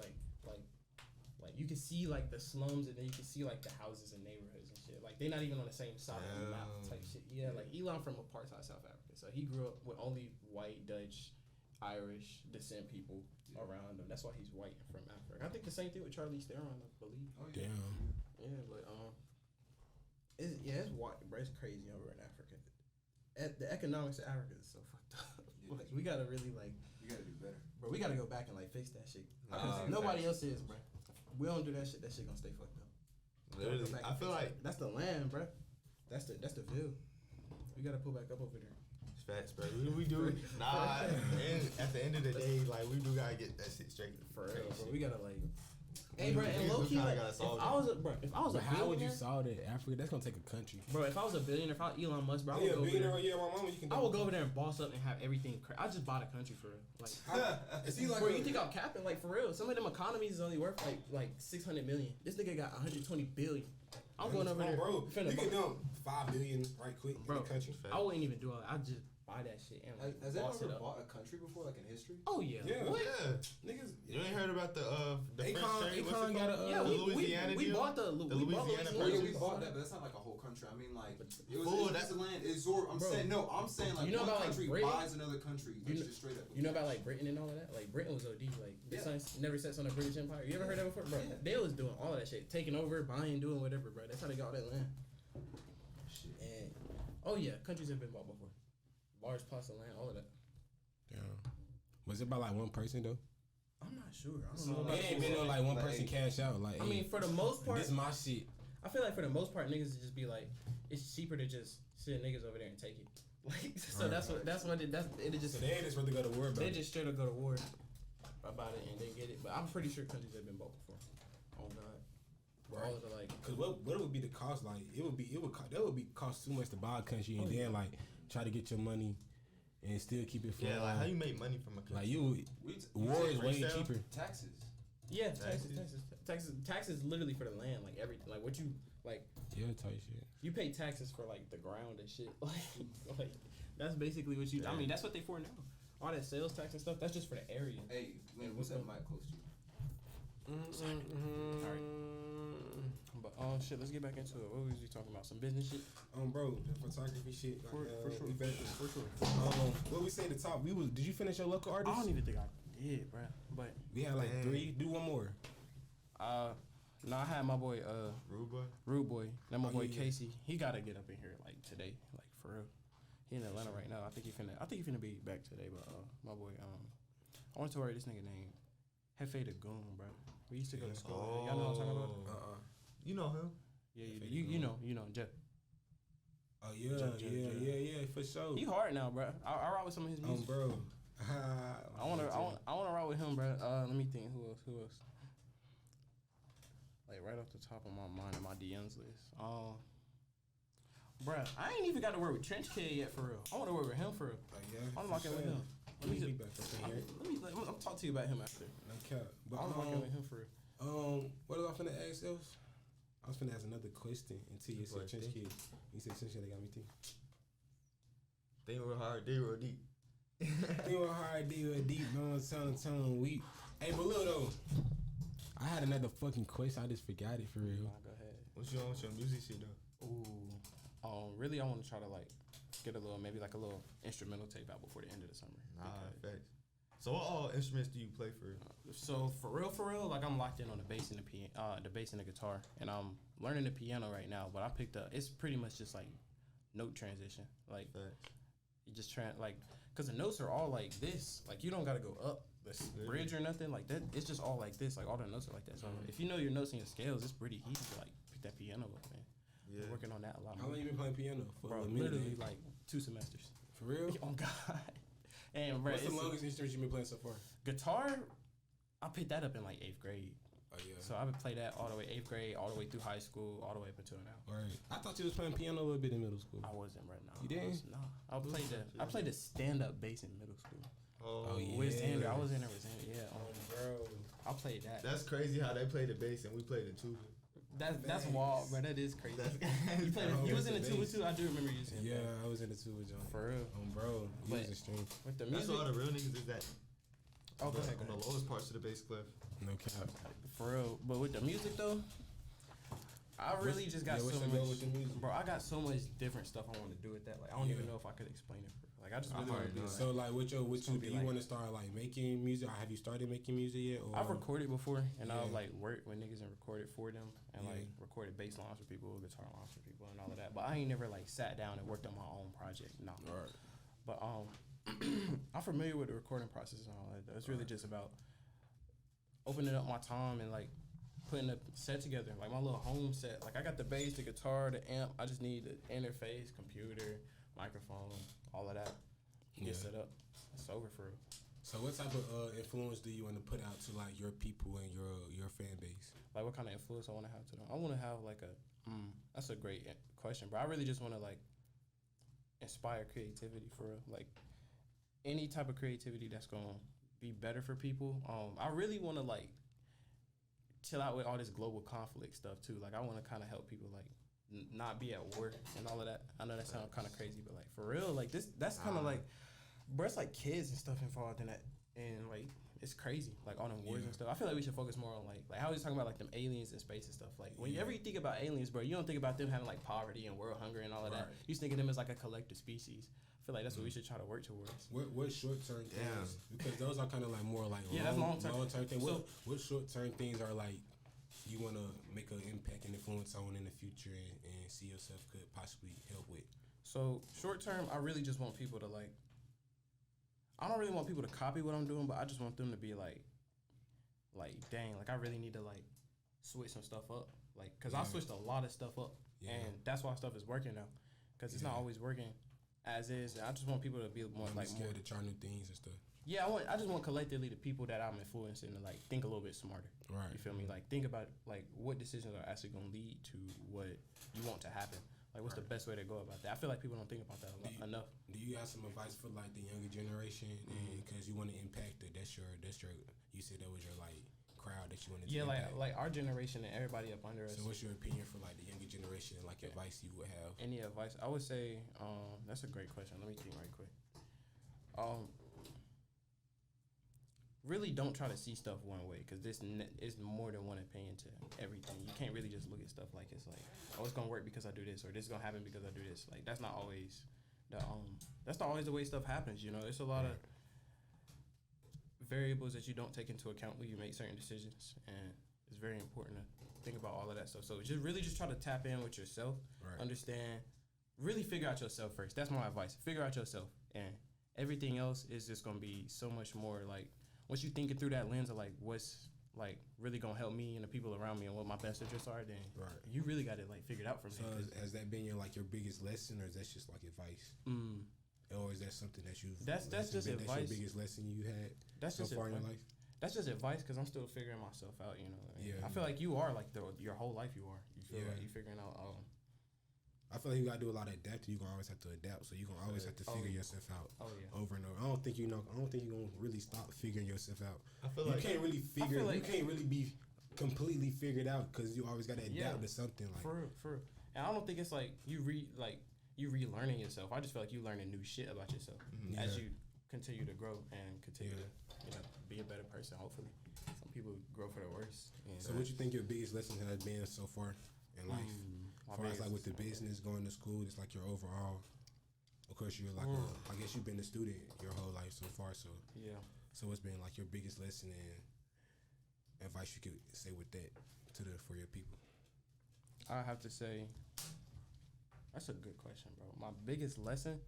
Speaker 2: you can see like the slums and then you can see like the houses and neighborhoods and shit. Like they're not even on the same side of the map type shit. Yeah, like Elon from apartheid South Africa, so he grew up with only white, Dutch, Irish descent people around him. That's why he's white and from Africa. I think the same thing with Charlize Theron, I believe.
Speaker 5: Oh, yeah.
Speaker 1: Damn.
Speaker 2: Yeah, but it's white, bro. It's crazy over in Africa. The economics of Africa is so fucked up.
Speaker 5: Yeah.
Speaker 2: Like, we gotta really like,
Speaker 5: You gotta do better.
Speaker 2: bro. We gotta go back and like fix that shit.
Speaker 4: Nah,
Speaker 2: Nobody else is, bro. We don't do that shit. That shit gonna stay fucked up.
Speaker 4: Literally,
Speaker 2: Go back
Speaker 4: I
Speaker 2: and
Speaker 4: feel
Speaker 2: fix
Speaker 4: like
Speaker 2: it. That's the land, bro. That's the view. We gotta pull back up over there.
Speaker 4: it's facts, bro. We do nah. And at the end of the day, like we do gotta get that shit straight.
Speaker 2: For real,
Speaker 4: Straight
Speaker 2: bro.
Speaker 4: shit.
Speaker 2: We gotta like. Hey, bro, and
Speaker 4: We
Speaker 2: low key,
Speaker 4: kinda
Speaker 2: like,
Speaker 4: gotta
Speaker 2: if
Speaker 4: solve
Speaker 2: I was a
Speaker 1: But how would you
Speaker 2: billionaire,
Speaker 1: solve that? Africa, that's gonna take a country.
Speaker 2: bro, if I was a billionaire, if I was Elon Musk, bro, I would
Speaker 1: Yeah,
Speaker 2: go over
Speaker 1: billionaire.
Speaker 2: there.
Speaker 1: Yeah, my mama, you can.
Speaker 2: I would go over there and boss up and have everything. I just bought a country for real. Like,
Speaker 1: Is he like?
Speaker 2: bro, you think I'm capping? Like for real, some of them economies is only worth like 600 million. This nigga got 120 billion. I'm going over there,
Speaker 1: bro.
Speaker 2: finna
Speaker 1: You
Speaker 2: buy-
Speaker 1: can dump 5 billion right quick
Speaker 2: Bro.
Speaker 1: in the country.
Speaker 2: I wouldn't even do all that. I just buy that shit and like
Speaker 5: Has
Speaker 2: boss it
Speaker 5: anyone ever
Speaker 2: up.
Speaker 5: bought a country before, like in history?
Speaker 2: Oh yeah.
Speaker 1: Yeah.
Speaker 2: What?
Speaker 4: Yeah,
Speaker 1: Niggas.
Speaker 4: you ain't heard about the French trade? What's
Speaker 1: Akon
Speaker 4: it
Speaker 1: got
Speaker 4: called?
Speaker 1: a.
Speaker 2: Yeah,
Speaker 4: the Louisiana
Speaker 2: we
Speaker 4: deal?
Speaker 2: bought the
Speaker 4: Louisiana
Speaker 5: Oh yeah, we
Speaker 4: purchase.
Speaker 5: bought that, but that's not like a whole country. I mean, like it was
Speaker 4: Fool,
Speaker 5: that's the land. It's your. I'm
Speaker 2: Bro.
Speaker 5: saying no. I'm saying like
Speaker 2: You know
Speaker 5: one
Speaker 2: about, like,
Speaker 5: country
Speaker 2: Britain?
Speaker 5: buys another country.
Speaker 2: You know-
Speaker 5: Just straight up.
Speaker 2: You know about like Britain and all of that? Like Britain was OD. Like the
Speaker 5: Yeah.
Speaker 2: science never sets on the British Empire. You ever heard that before, bro?
Speaker 5: Yeah.
Speaker 2: They was doing all of that shit, taking over, buying, doing whatever, bro. That's how they got all that land.
Speaker 5: Shit.
Speaker 2: And oh yeah, countries have been bought before. Large plots of land, all of that.
Speaker 1: Damn. Was it by like one person though?
Speaker 2: I'm not sure. I
Speaker 5: So,
Speaker 2: don't know. About
Speaker 1: It ain't been no like one person cash out. Like,
Speaker 2: I mean, for the most part,
Speaker 1: this my shit.
Speaker 2: I feel like for the most part, niggas would just be like, it's cheaper to just send niggas over there and take it. Like, so
Speaker 1: Right.
Speaker 2: that's what it just
Speaker 1: So they ain't just really go to war, bro.
Speaker 2: they just straight up go to war about it and they get it. But I'm pretty sure countries have been bought before. Oh god, where all of the like.
Speaker 1: Cause what would be the cost? Like it would that would be cost too much to buy a country and then like try to get your money and still keep it from.
Speaker 4: Yeah, like how you make money from a country?
Speaker 1: Like you, war is way
Speaker 4: resale?
Speaker 1: cheaper.
Speaker 5: Taxes.
Speaker 2: Yeah, taxes literally for the land, like everything, like what you like.
Speaker 1: Yeah, type shit.
Speaker 2: You pay taxes for like the ground and shit, like That's basically what you. I mean, that's what they for now. All that sales tax and stuff. That's just for the area.
Speaker 5: Hey, Landon, what's that mic close to you?
Speaker 2: Alright. But shit, let's get back into it. What was we talking about? Some business shit?
Speaker 1: Bro, the photography shit. Like,
Speaker 2: For sure. For sure.
Speaker 1: What we say at the top? Did you finish your local artist?
Speaker 2: I don't even think I did, bro. But
Speaker 1: we had like 3. Do one more.
Speaker 2: No, I had my boy Rude Boy. That my boy
Speaker 1: yeah.
Speaker 2: Casey. He gotta get up in here like today, like for real. He in Atlanta right now. I think he finna be back today. But my boy, I want to worry this nigga name Hefe the Goon, bro. We used to go to school. Y'all know what I'm talking about?
Speaker 4: You know him?
Speaker 2: Yeah, you know Jeff.
Speaker 1: Oh yeah, for sure.
Speaker 2: He hard now, bro. I rock with some of his music.
Speaker 1: Bro.
Speaker 2: I wanna rock with him, bro. Let me think. Who else? Like right off the top of my mind in my DMs list. Bruh, I ain't even got to work with Trench Kid yet for real. I want to work with him for real.
Speaker 1: Yeah,
Speaker 2: I'm locking with him.
Speaker 1: Let me be back up in here.
Speaker 2: I'll talk to you about him after.
Speaker 1: No cap. But
Speaker 2: I'm locking with him for real.
Speaker 1: What was I finna ask else? I was finna ask another question until you said Trench Kid. You said Trench Kid, they got me too.
Speaker 4: They real hard, they real deep.
Speaker 1: They were hard, they were deep, no tone, weak. Hey, but look though, I had another fucking question. I just forgot it for real.
Speaker 2: Go ahead.
Speaker 4: What's your music shit though?
Speaker 2: Ooh. Really, I want to try to like get a little instrumental tape out before the end of the summer.
Speaker 4: Facts. So what all instruments do you play for?
Speaker 2: So for real, like I'm locked in on the bass and the bass and the guitar, and I'm learning the piano right now. But I picked up. It's pretty much just like note transition. Like you just cause the notes are all like this. Like you don't gotta go up the bridge or nothing like that. It's just all like this. Like all the notes are like that. So if you know your notes and your scales, it's pretty easy to like pick that piano up, man. Yeah. We're working on that a lot.
Speaker 1: How long you been playing piano for?
Speaker 2: Bro, literally like 2 semesters.
Speaker 1: For real?
Speaker 2: Oh God. And bro,
Speaker 1: what's the longest instrument you been playing so far?
Speaker 2: Guitar, I picked that up in like 8th grade.
Speaker 1: Oh yeah.
Speaker 2: So I've been playing that all the way 8th grade, all the way through high school, all the way up until now.
Speaker 1: Right. I thought you was playing piano a little bit in middle school.
Speaker 2: I wasn't right now.
Speaker 1: You didn't?
Speaker 2: No. I played the stand-up bass in middle school.
Speaker 4: Oh yeah.
Speaker 2: With Xander, I was in there with Xander. Yeah.
Speaker 1: Bro.
Speaker 2: I played that.
Speaker 4: That's crazy how they play the bass and we play the tuba.
Speaker 2: That's wild, bro. That is crazy. You was in the tuba too. I do remember you saying.
Speaker 1: Yeah, I was in the tuba, John.
Speaker 2: For real.
Speaker 1: Bro. You was extreme.
Speaker 2: With the
Speaker 4: music. That's all the real niggas is that.
Speaker 2: Oh, go ahead.
Speaker 4: On the lowest parts of the bass clef.
Speaker 1: No cap.
Speaker 2: For real. But with the music though, I really just got so much. With the music? Bro, I got so much different stuff I want to do with that. Like I don't even know if I could explain it. Like I just really want to do it.
Speaker 1: So like, do you want to start like making music? Have you started making music yet? Or?
Speaker 2: I've recorded before, and I've like worked with niggas and recorded for them, and like recorded bass lines for people, guitar lines for people, and all of that. But I ain't never like sat down and worked on my own project. No.
Speaker 1: Right.
Speaker 2: But I'm familiar with the recording process and all that. It's really just about opening up my time and like putting a set together, like my little home set. Like I got the bass, the guitar, the amp. I just need the interface, computer, microphone, all of that. Get set up. It's over for real.
Speaker 1: So what type of influence do you want to put out to like your people and your fan base?
Speaker 2: Like what kind of influence I want to have to them? I want to have like that's a great question, but I really just want to like inspire creativity for real. Like any type of creativity that's gonna be better for people. I really want to like chill out with all this global conflict stuff too. Like I want to kind of help people like not be at war and all of that. I know that sounds kind of crazy, but like for real, like that's kind of like, bro, it's like kids and stuff involved in that, and like it's crazy, like all them wars and stuff. I feel like we should focus more on like how we talking about like them aliens in space and stuff. Like when you ever think about aliens, bro, you don't think about them having like poverty and world hunger and all of that. You just think of them as like a collective species. I feel like that's what we should try to work towards.
Speaker 1: What short term things? Because those are kind of like more like
Speaker 2: that's long term
Speaker 1: things. What short term things are like you want to make an impact and influence on in the future and see yourself could possibly help with?
Speaker 2: So short term, I really just want people to like. I don't really want people to copy what I'm doing, but I just want them to be like, dang, like I really need to like switch some stuff up, like, cause I switched a lot of stuff up, and that's why stuff is working now, cause it's not always working as is. I just want people to be more like
Speaker 1: scared to try new things and stuff.
Speaker 2: Yeah, I just want collectively the people that I'm influencing to like think a little bit smarter. Right. You feel me? Like think about like what decisions are actually gonna lead to what you want to happen. Like what's the best way to go about that? I feel like people don't think about that enough.
Speaker 1: Do you have some advice for like the younger generation? And because you want to impact it, that's your. You said that was your like crowd that you want to
Speaker 2: Yeah, like our generation and everybody up under us.
Speaker 1: So what's your opinion for like the younger generation and like advice you would have?
Speaker 2: Any advice? I would say, that's a great question. Let me think right quick. Really don't try to see stuff one way, because this is more than one opinion to everything. You can't really just look at stuff like it's like, oh, it's gonna work because I do this, or this is gonna happen because I do this. Like that's not always the way stuff happens. You know, it's a lot of variables that you don't take into account when you make certain decisions, and it's very important to think about all of that stuff. So just try to tap in with yourself, understand, really figure out yourself first. That's my advice. Figure out yourself, and everything else is just gonna be so much more like. Once you thinking through that lens of like what's like really gonna help me and the people around me and what my best interests are, then you really got it like figured out from there.
Speaker 1: So has that been your biggest lesson, or is that just like advice? Or is that something that you've
Speaker 2: that's just advice?
Speaker 1: That's your biggest lesson you had so far in your life?
Speaker 2: That's just advice because I'm still figuring myself out. You know,
Speaker 1: yeah.
Speaker 2: I feel like you are like your whole life. You are. You feel like you figuring out.
Speaker 1: I feel like you gotta do a lot of adapting. You gonna always have to adapt, so you gonna always have to figure yourself out over and over. I don't think you're gonna really stop figuring yourself out. I feel like you can't really be completely figured out because you always gotta adapt to something. Like
Speaker 2: for real. And I don't think it's like you relearning yourself. I just feel like you learning new shit about yourself as you continue to grow and continue to be a better person. Hopefully, some people grow for the worse.
Speaker 1: So, what you think your biggest lesson has been so far in life? As far as like with the business, going to school, it's like your overall. Of course, you're like I guess you've been a student your whole life so far. So So what's been like your biggest lesson and advice you could say with that for your people?
Speaker 2: I have to say, that's a good question, bro. My biggest lesson.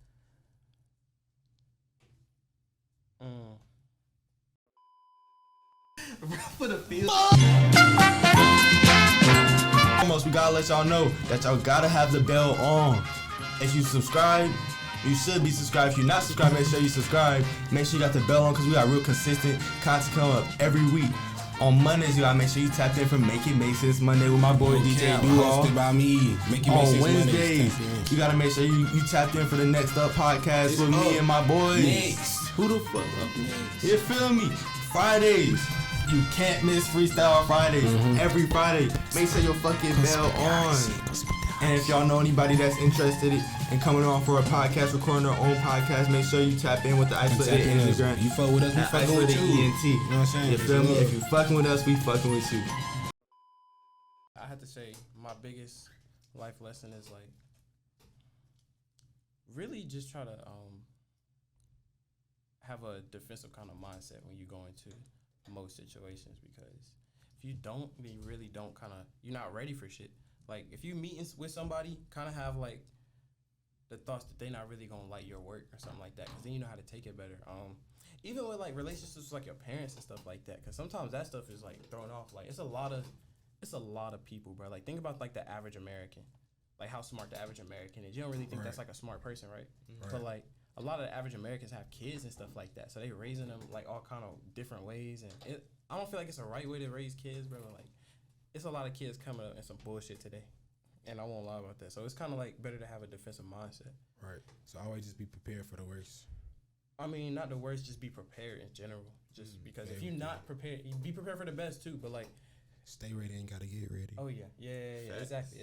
Speaker 4: For the field. Almost, we gotta let y'all know that y'all gotta have the bell on. If you subscribe, you should be subscribed. If you're not subscribed, make sure you subscribe. Make sure you got the bell on because we got real consistent content coming up every week. On Mondays, you gotta make sure you tap in for Make It Make Sense Monday with my boy DJ Duo.
Speaker 1: Hosted by me.
Speaker 4: On Wednesdays, you gotta make sure you tapped in for the Next Up podcast with me and my boys.
Speaker 1: Next.
Speaker 4: Who the fuck up next? You feel me? Fridays. You can't miss Freestyle Fridays. Every Friday. Make sure your fucking bell on. And if y'all know anybody that's interested in coming on for a podcast, recording their own podcast, make sure you tap in with the Eyesolated Instagram.
Speaker 1: You fuck with us, we fucking with you.
Speaker 4: ENT. You know what I'm saying? You feel me? If you fucking with us, we fucking with you.
Speaker 2: I have to say, my biggest life lesson is like, really just try to have a defensive kind of mindset when you go into most situations, because if you don't, you really don't you're not ready for shit. Like if you meet with somebody, kind of have like the thoughts that they not really gonna like your work or something like that, because then you know how to take it better. Even with like relationships with like your parents and stuff like that, because sometimes that stuff is like thrown off. Like it's a lot of people, bro. Like think about like the average American, like how smart the average American is. You don't really think that's like a smart person, right? But like a lot of the average Americans have kids and stuff like that, so they raising them like all kind of different ways, and I don't feel like it's a right way to raise kids, bro. Like it's a lot of kids coming up in some bullshit today, and I won't lie about that. So it's kind of like better to have a defensive mindset.
Speaker 1: Right. So always just be prepared for the worst.
Speaker 2: I mean, not the worst, just be prepared in general. Just because if you're not prepared, you be prepared for the best too. But like,
Speaker 1: stay ready and gotta get ready.
Speaker 2: Oh yeah. Exactly.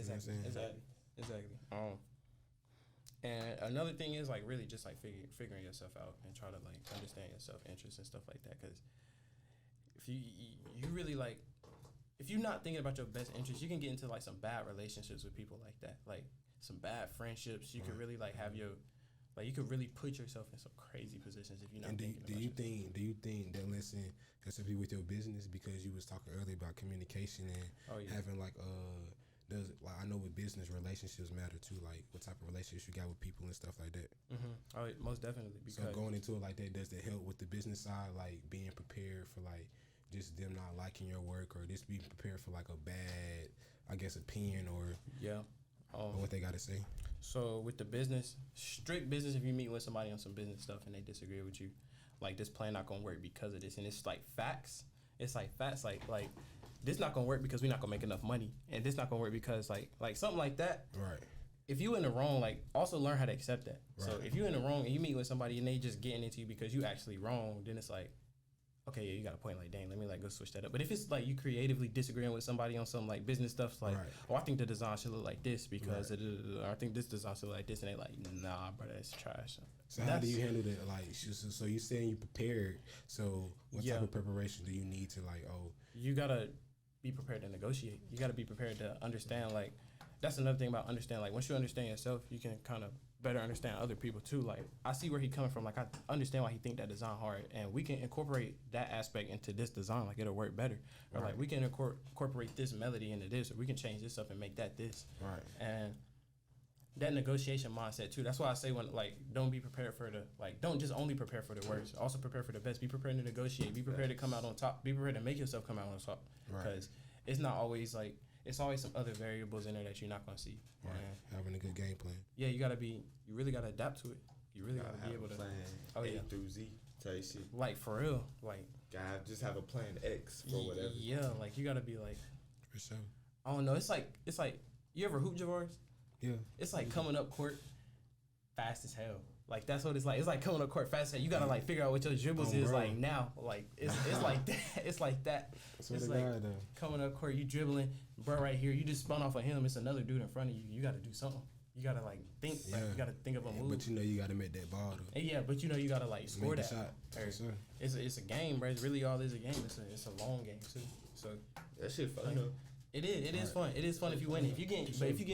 Speaker 2: And another thing is like really just like figuring yourself out and try to like understand your self-interest and stuff like that. Because if you really like, if you're not thinking about your best interest, you can get into like some bad relationships with people like that, like some bad friendships. You could really like have you could really put yourself in some crazy positions if you're not thinking about yourself.
Speaker 1: Do you think that lesson has to be with your business, because you was talking earlier about communication and having like I know with business relationships matter too, like what type of relationships you got with people and stuff like that.
Speaker 2: Oh, most definitely.
Speaker 1: So going into it like that, does that help with the business side, like being prepared for like just them not liking your work, or just being prepared for like a bad, I guess, opinion or what they gotta say?
Speaker 2: So with the business, strict business, if you meet with somebody on some business stuff and they disagree with you, like this plan not gonna work because of this, and it's like facts. It's like facts, like this not gonna work because we're not gonna make enough money, and this not gonna work because like something like that.
Speaker 1: Right.
Speaker 2: If you in the wrong, like also learn how to accept that.
Speaker 1: Right.
Speaker 2: So if you in the wrong and you meet with somebody and they just getting into you because you actually wrong, then it's like, okay, yeah, you got a point. Like, dang, let me like go switch that up. But if it's like you creatively disagreeing with somebody on some like business stuff, like, oh, I think the design should look like this because or I think this design should look like this, and they like, nah, bro, that's trash.
Speaker 1: So how do you handle that? Like, so you saying you prepared? So what type of preparation do you need to like? Oh,
Speaker 2: you gotta be prepared to negotiate. You gotta be prepared to understand. Like, that's another thing about understand. Like, once you understand yourself, you can kind of better understand other people too. Like, I see where he coming from. Like, I understand why he think that design hard, and we can incorporate that aspect into this design. Like, it'll work better. Or like we can incorporate this melody into this, or we can change this up and make that this.
Speaker 1: Right.
Speaker 2: And that negotiation mindset too. That's why I say when like don't be prepared for the like don't just only prepare for the worst. Also prepare for the best. Be prepared to negotiate. Be prepared to come out on top. Be prepared to make yourself come out on top. Because it's not always like it's always some other variables in there that you're not gonna see.
Speaker 1: Right. Having a good game plan.
Speaker 2: Yeah, you really gotta adapt to it. You really gotta be able to
Speaker 4: plan A through Z type shit.
Speaker 2: Like for real. Like
Speaker 4: gotta just have a plan X for whatever.
Speaker 2: Yeah, like you gotta be like
Speaker 1: For sure.
Speaker 2: I don't know, it's like you ever hoop, Javaris?
Speaker 1: Yeah.
Speaker 2: It's like coming up court fast as hell. Like that's what it's like. It's like coming up court fast as hell. You gotta like figure out what your dribbles is like now. Like it's like that. It's like that. It's like coming up court, you dribbling, bro, right here. You just spun off of him. It's another dude in front of you. You gotta do something. You gotta like think. Like, you gotta think of a move.
Speaker 1: But you know you gotta make that ball though.
Speaker 2: And but you know you gotta like score that
Speaker 1: shot. Sure.
Speaker 2: It's a game, bro. It's really all is a game. It's a long game too. So
Speaker 4: that shit fun though.
Speaker 2: It is. It is fun. It is fun if you win. If you get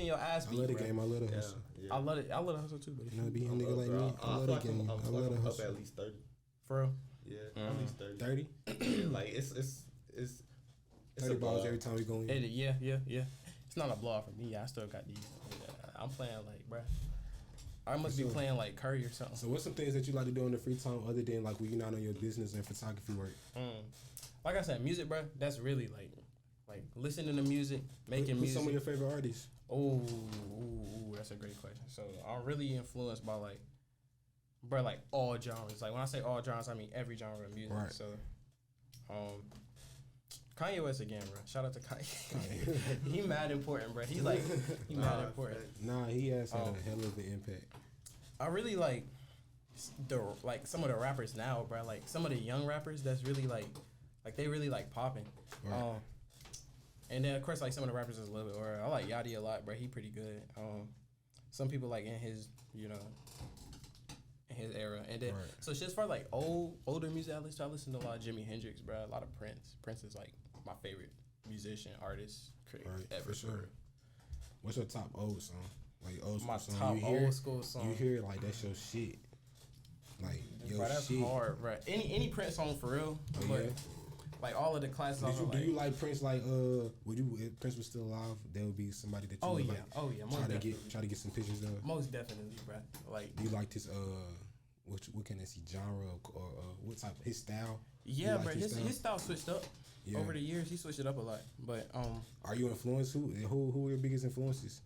Speaker 2: your ass beat,
Speaker 1: I love the game. I love the hustle.
Speaker 2: I love it. I love the hustle too. But
Speaker 1: you know, be a nigga like me. I love the game. I love the hustle.
Speaker 4: Up at least 30.
Speaker 2: For real?
Speaker 4: Yeah, at least 30.
Speaker 1: 30?
Speaker 4: Like it's
Speaker 1: 30 balls every time we go in.
Speaker 2: Yeah. It's not a blowout for me. I still got these. I'm playing like, bruh. I must be playing like Curry or something.
Speaker 1: So what's some things that you like to do in the free time other than like when you're not on your business and photography work?
Speaker 2: Like I said, music, bruh. That's really like listening to music, making music.
Speaker 1: Who's some of your favorite artists?
Speaker 2: Oh, that's a great question. So I'm really influenced by like, bruh, like all genres. Like when I say all genres, I mean every genre of music.
Speaker 1: Right.
Speaker 2: So, Kanye West again, bro. Shout out to Kanye. He mad important, bro. He mad important.
Speaker 1: Nah, he has had a hell of an impact.
Speaker 2: I really like some of the rappers now, bro. Like some of the young rappers that's really like they really like popping.
Speaker 1: Right.
Speaker 2: And then of course like some of the rappers is a little bit. Or I like Yachty a lot, bro. He pretty good. Some people like in his in his era. And then so shit as far as like older music, I listen to a lot of Jimi Hendrix, bro. A lot of Prince. Prince is like my favorite musician, artist, ever.
Speaker 1: For sure. What's your top old song? Like old school song.
Speaker 2: My top old school song.
Speaker 1: You hear it like that's your shit. Like your
Speaker 2: bro, that's
Speaker 1: shit.
Speaker 2: hard, bro. Any Prince song for real.
Speaker 1: Oh,
Speaker 2: but
Speaker 1: yeah.
Speaker 2: Like all of the classics.
Speaker 1: Do you like Prince? Like would you if Prince was still alive? There would be somebody that you would like. Try to get some pictures of.
Speaker 2: Most definitely, bro. Like
Speaker 1: do you like this what can I see genre or what type of his style?
Speaker 2: Yeah, bro. His style switched up over the years. He switched it up a lot. But
Speaker 1: are you influenced? Who are your biggest influences?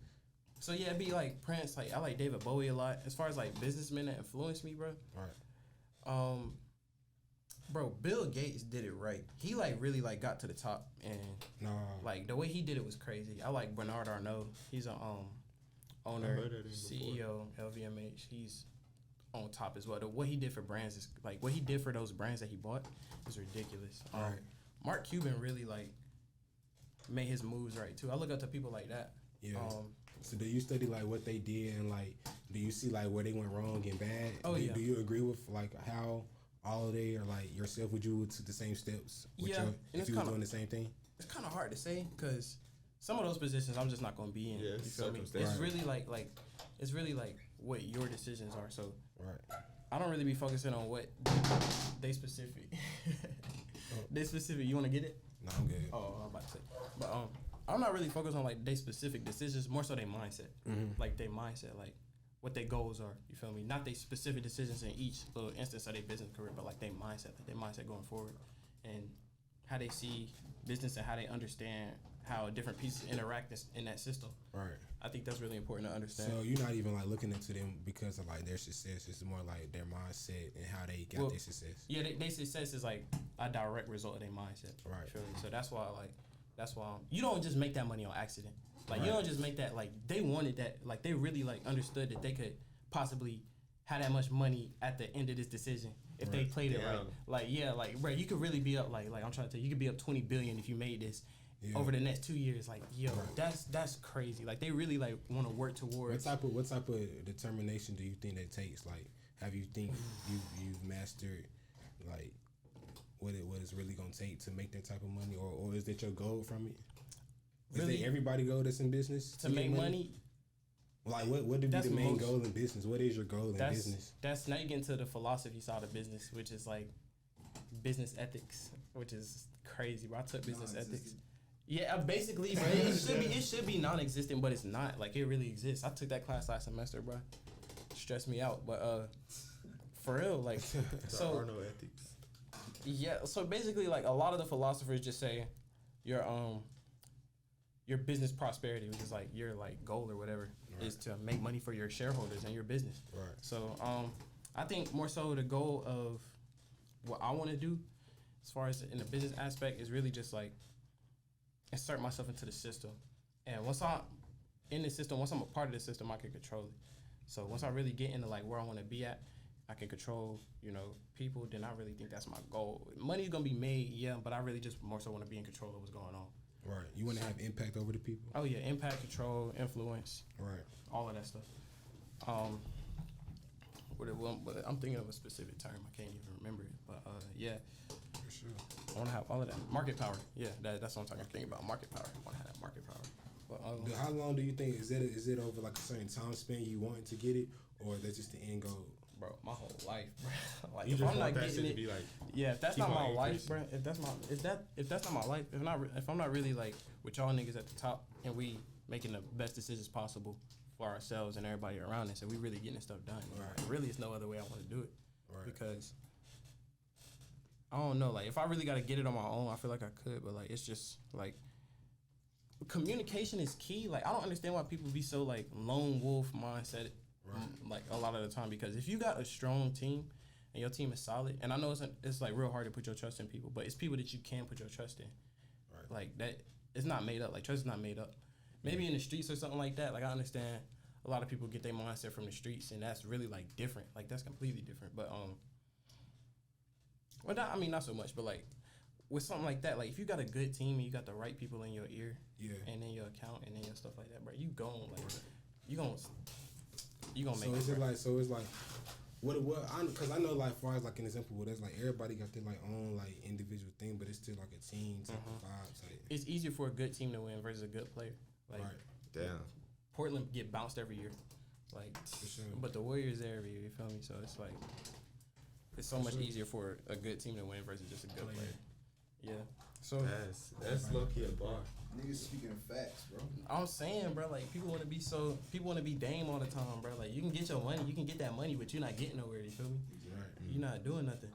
Speaker 2: So yeah, it'd be like Prince. Like I like David Bowie a lot. As far as like businessmen that influenced me, bro.
Speaker 1: Right.
Speaker 2: Bro, Bill Gates did it right. He like really like got to the top, and like the way he did it was crazy. I like Bernard Arnault. He's a owner, CEO, LVMH. He's on top as well. What he did for brands is like what he did for those brands that he bought is ridiculous.
Speaker 1: Right.
Speaker 2: Mark Cuban really like made his moves right too. I look up to people like that.
Speaker 1: Yeah. So do you study like what they did and like do you see like where they went wrong and bad? Do you agree with like how all of they are like yourself? Would you took the same steps? If you were doing the same thing?
Speaker 2: It's kind of hard to say because some of those positions I'm just not gonna be in.
Speaker 4: Yeah,
Speaker 2: you feel me? It's really like it's really like what your decisions are. So I don't really be focusing on what they specific. They specific. You want to get it?
Speaker 1: No, I'm good.
Speaker 2: Oh, I'm about to say, but I'm not really focused on like they specific decisions. More so their mindset, like their mindset, like what their goals are. You feel me? Not their specific decisions in each little instance of their business career, but like their mindset going forward, and how they see business and how they understand how different pieces interact in that system.
Speaker 1: Right.
Speaker 2: I think that's really important to understand.
Speaker 1: So you're not even like looking into them because of like their success. It's more like their mindset and how they got their success.
Speaker 2: Yeah, their success is like a direct result of their mindset.
Speaker 1: Right.
Speaker 2: Feel me? So that's why you don't just make that money on accident. Like you don't just make that like they wanted that. Like they really like understood that they could possibly have that much money at the end of this decision if they played it right. Like, yeah, like, bro, you could really be up, like I'm trying to tell you, you could be up 20 billion if you made this over the next 2 years. Like, yo, that's crazy. Like, they really, like, want to work towards.
Speaker 1: What type of determination do you think that takes? Like, have you think you've mastered, like, what it's really gonna take to make that type of money, or is that your goal from it? Is that everybody goal that's in business
Speaker 2: to make money?
Speaker 1: Like, what would be the main goal in business? What is your goal in business?
Speaker 2: That's now you get into the philosophy side of business, which is like business ethics, which is crazy. Bro, I took business ethics. Yeah, basically, bro, it should be non-existent, but it's not. Like, it really exists. I took that class last semester, bro. Stressed me out, but for real, like, so
Speaker 4: there are no ethics.
Speaker 2: Yeah, so basically, like, a lot of the philosophers just say your business prosperity, which is like your like goal or whatever, is to make money for your shareholders and your business.
Speaker 1: Right.
Speaker 2: So I think more so the goal of what I want to do, as far as in the business aspect, is really just like insert myself into the system, and once I'm in the system, once I'm a part of the system, I can control it. So once I really get into like where I want to be at, I can control, people, then I really think that's my goal. Money's gonna be made, yeah, but I really just more so want to be in control of what's going on.
Speaker 1: Right. You want to have impact over the people?
Speaker 2: Oh yeah, impact, control, influence.
Speaker 1: Right.
Speaker 2: All of that stuff. But I'm thinking of a specific term. I can't even remember it. But yeah.
Speaker 1: For sure.
Speaker 2: I want to have all of that. Market power. Yeah, that's what I'm thinking about. Market power. I want to have that market power. But,
Speaker 1: how long do you think, is it over like a certain time span you want to get it, or that's just the end goal?
Speaker 2: Bro, my whole life, bro. Like,
Speaker 4: you
Speaker 2: if
Speaker 4: just
Speaker 2: I'm
Speaker 4: want
Speaker 2: not
Speaker 4: that
Speaker 2: getting
Speaker 4: shit
Speaker 2: it,
Speaker 4: to be like,
Speaker 2: if that's not my life,
Speaker 4: increasing.
Speaker 2: bro. If that's not my life, if I'm not really like with y'all niggas at the top and we making the best decisions possible for ourselves and everybody around us, and we really getting this stuff done.
Speaker 1: Right.
Speaker 2: Really, it's no other way I want to do it.
Speaker 1: Right.
Speaker 2: Because I don't know, like, if I really got to get it on my own, I feel like I could, but like, it's just like communication is key. Like, I don't understand why people be so like lone wolf mindset. Right. Like a lot of the time, because if you got a strong team and your team is solid, and I know it's like real hard to put your trust in people, but it's people that you can put your trust in. Right. Like, that, it's not made up. Like, trust is not made up. Maybe in the streets or something like that. Like, I understand a lot of people get their mindset from the streets, and that's really like different. Like, that's completely different. But not so much. But like with something like that, like if you got a good team and you got the right people in your ear, and in your account and in your stuff like that, bro, you gonna make it.
Speaker 1: So it's like, because I know, like, far as like an example, where there's like everybody got their like own like individual thing, but it's still like a team type of vibe. Type.
Speaker 2: It's easier for a good team to win versus a good player. Like,
Speaker 4: damn,
Speaker 2: Portland get bounced every year, like,
Speaker 1: for sure.
Speaker 2: But the Warriors there every year. You feel me? So it's like it's so much easier for a good team to win versus just a good player. Yeah. So
Speaker 4: that's low key a bar.
Speaker 5: Niggas speaking of facts, bro.
Speaker 2: I'm saying, bro, like, people want to be Dame all the time, bro. Like, you can get your money, you can get that money, but you're not getting nowhere. You feel me?
Speaker 1: Right.
Speaker 2: You're not doing nothing.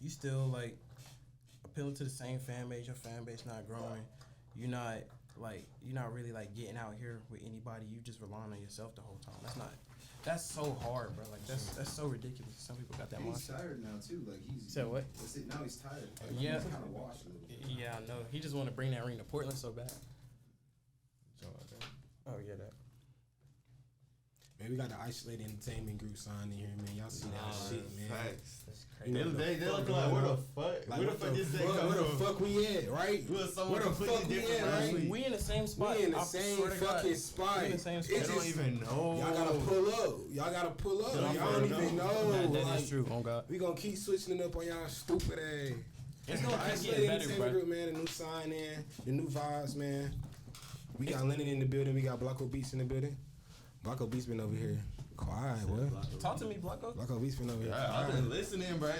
Speaker 2: You still like appealing to the same fan base. Your fan base not growing. You're not really like getting out here with anybody. You just relying on yourself the whole time. That's so hard, bro. Like, that's so ridiculous. Some people got that mindset.
Speaker 5: He's tired now too. Like, he's
Speaker 2: said what?
Speaker 5: Now he's tired. Like,
Speaker 2: Yeah.
Speaker 5: He's kind of washed a little bit.
Speaker 2: Yeah, I know. He just want to bring that ring to Portland so bad. Oh yeah, that.
Speaker 1: Man, we got the Isolated Entertainment Group signed in here, man. Y'all see that shit, man.
Speaker 4: Facts.
Speaker 2: That's
Speaker 1: You
Speaker 2: crazy.
Speaker 1: know,
Speaker 4: They look like, where the fuck?
Speaker 1: Like,
Speaker 4: Where the fuck is that
Speaker 1: where the
Speaker 4: come from?
Speaker 1: fuck we at, right?
Speaker 4: We was somewhere
Speaker 1: Where the fuck
Speaker 4: completely
Speaker 1: we
Speaker 4: different
Speaker 1: at,
Speaker 4: last
Speaker 1: right?
Speaker 4: week.
Speaker 2: We in the same spot.
Speaker 1: We in the
Speaker 2: I
Speaker 1: same
Speaker 2: swear to God.
Speaker 1: fucking spot.
Speaker 2: We in the same spot.
Speaker 4: They
Speaker 1: It's
Speaker 4: don't
Speaker 1: just-
Speaker 4: even know.
Speaker 1: Y'all gotta pull up. Y'all gotta pull up.
Speaker 4: They
Speaker 1: Y'all
Speaker 4: don't
Speaker 1: don't even
Speaker 4: know.
Speaker 1: know.
Speaker 2: That
Speaker 1: Like,
Speaker 2: is true. Oh God.
Speaker 1: we gonna keep switching it up on y'all stupid ass.
Speaker 2: It's gonna keep
Speaker 1: Isolated
Speaker 2: getting better,
Speaker 1: Entertainment
Speaker 2: bro.
Speaker 1: Group, man. The new sign in, the new vibes, man. We got Landon in the building. We got Blocco Beats in the building. Blocco Beats been over here quiet, boy.
Speaker 2: Talk to me, Blocco.
Speaker 1: Blocco Beats been over here.
Speaker 4: I've
Speaker 1: quiet.
Speaker 4: been listening, bro.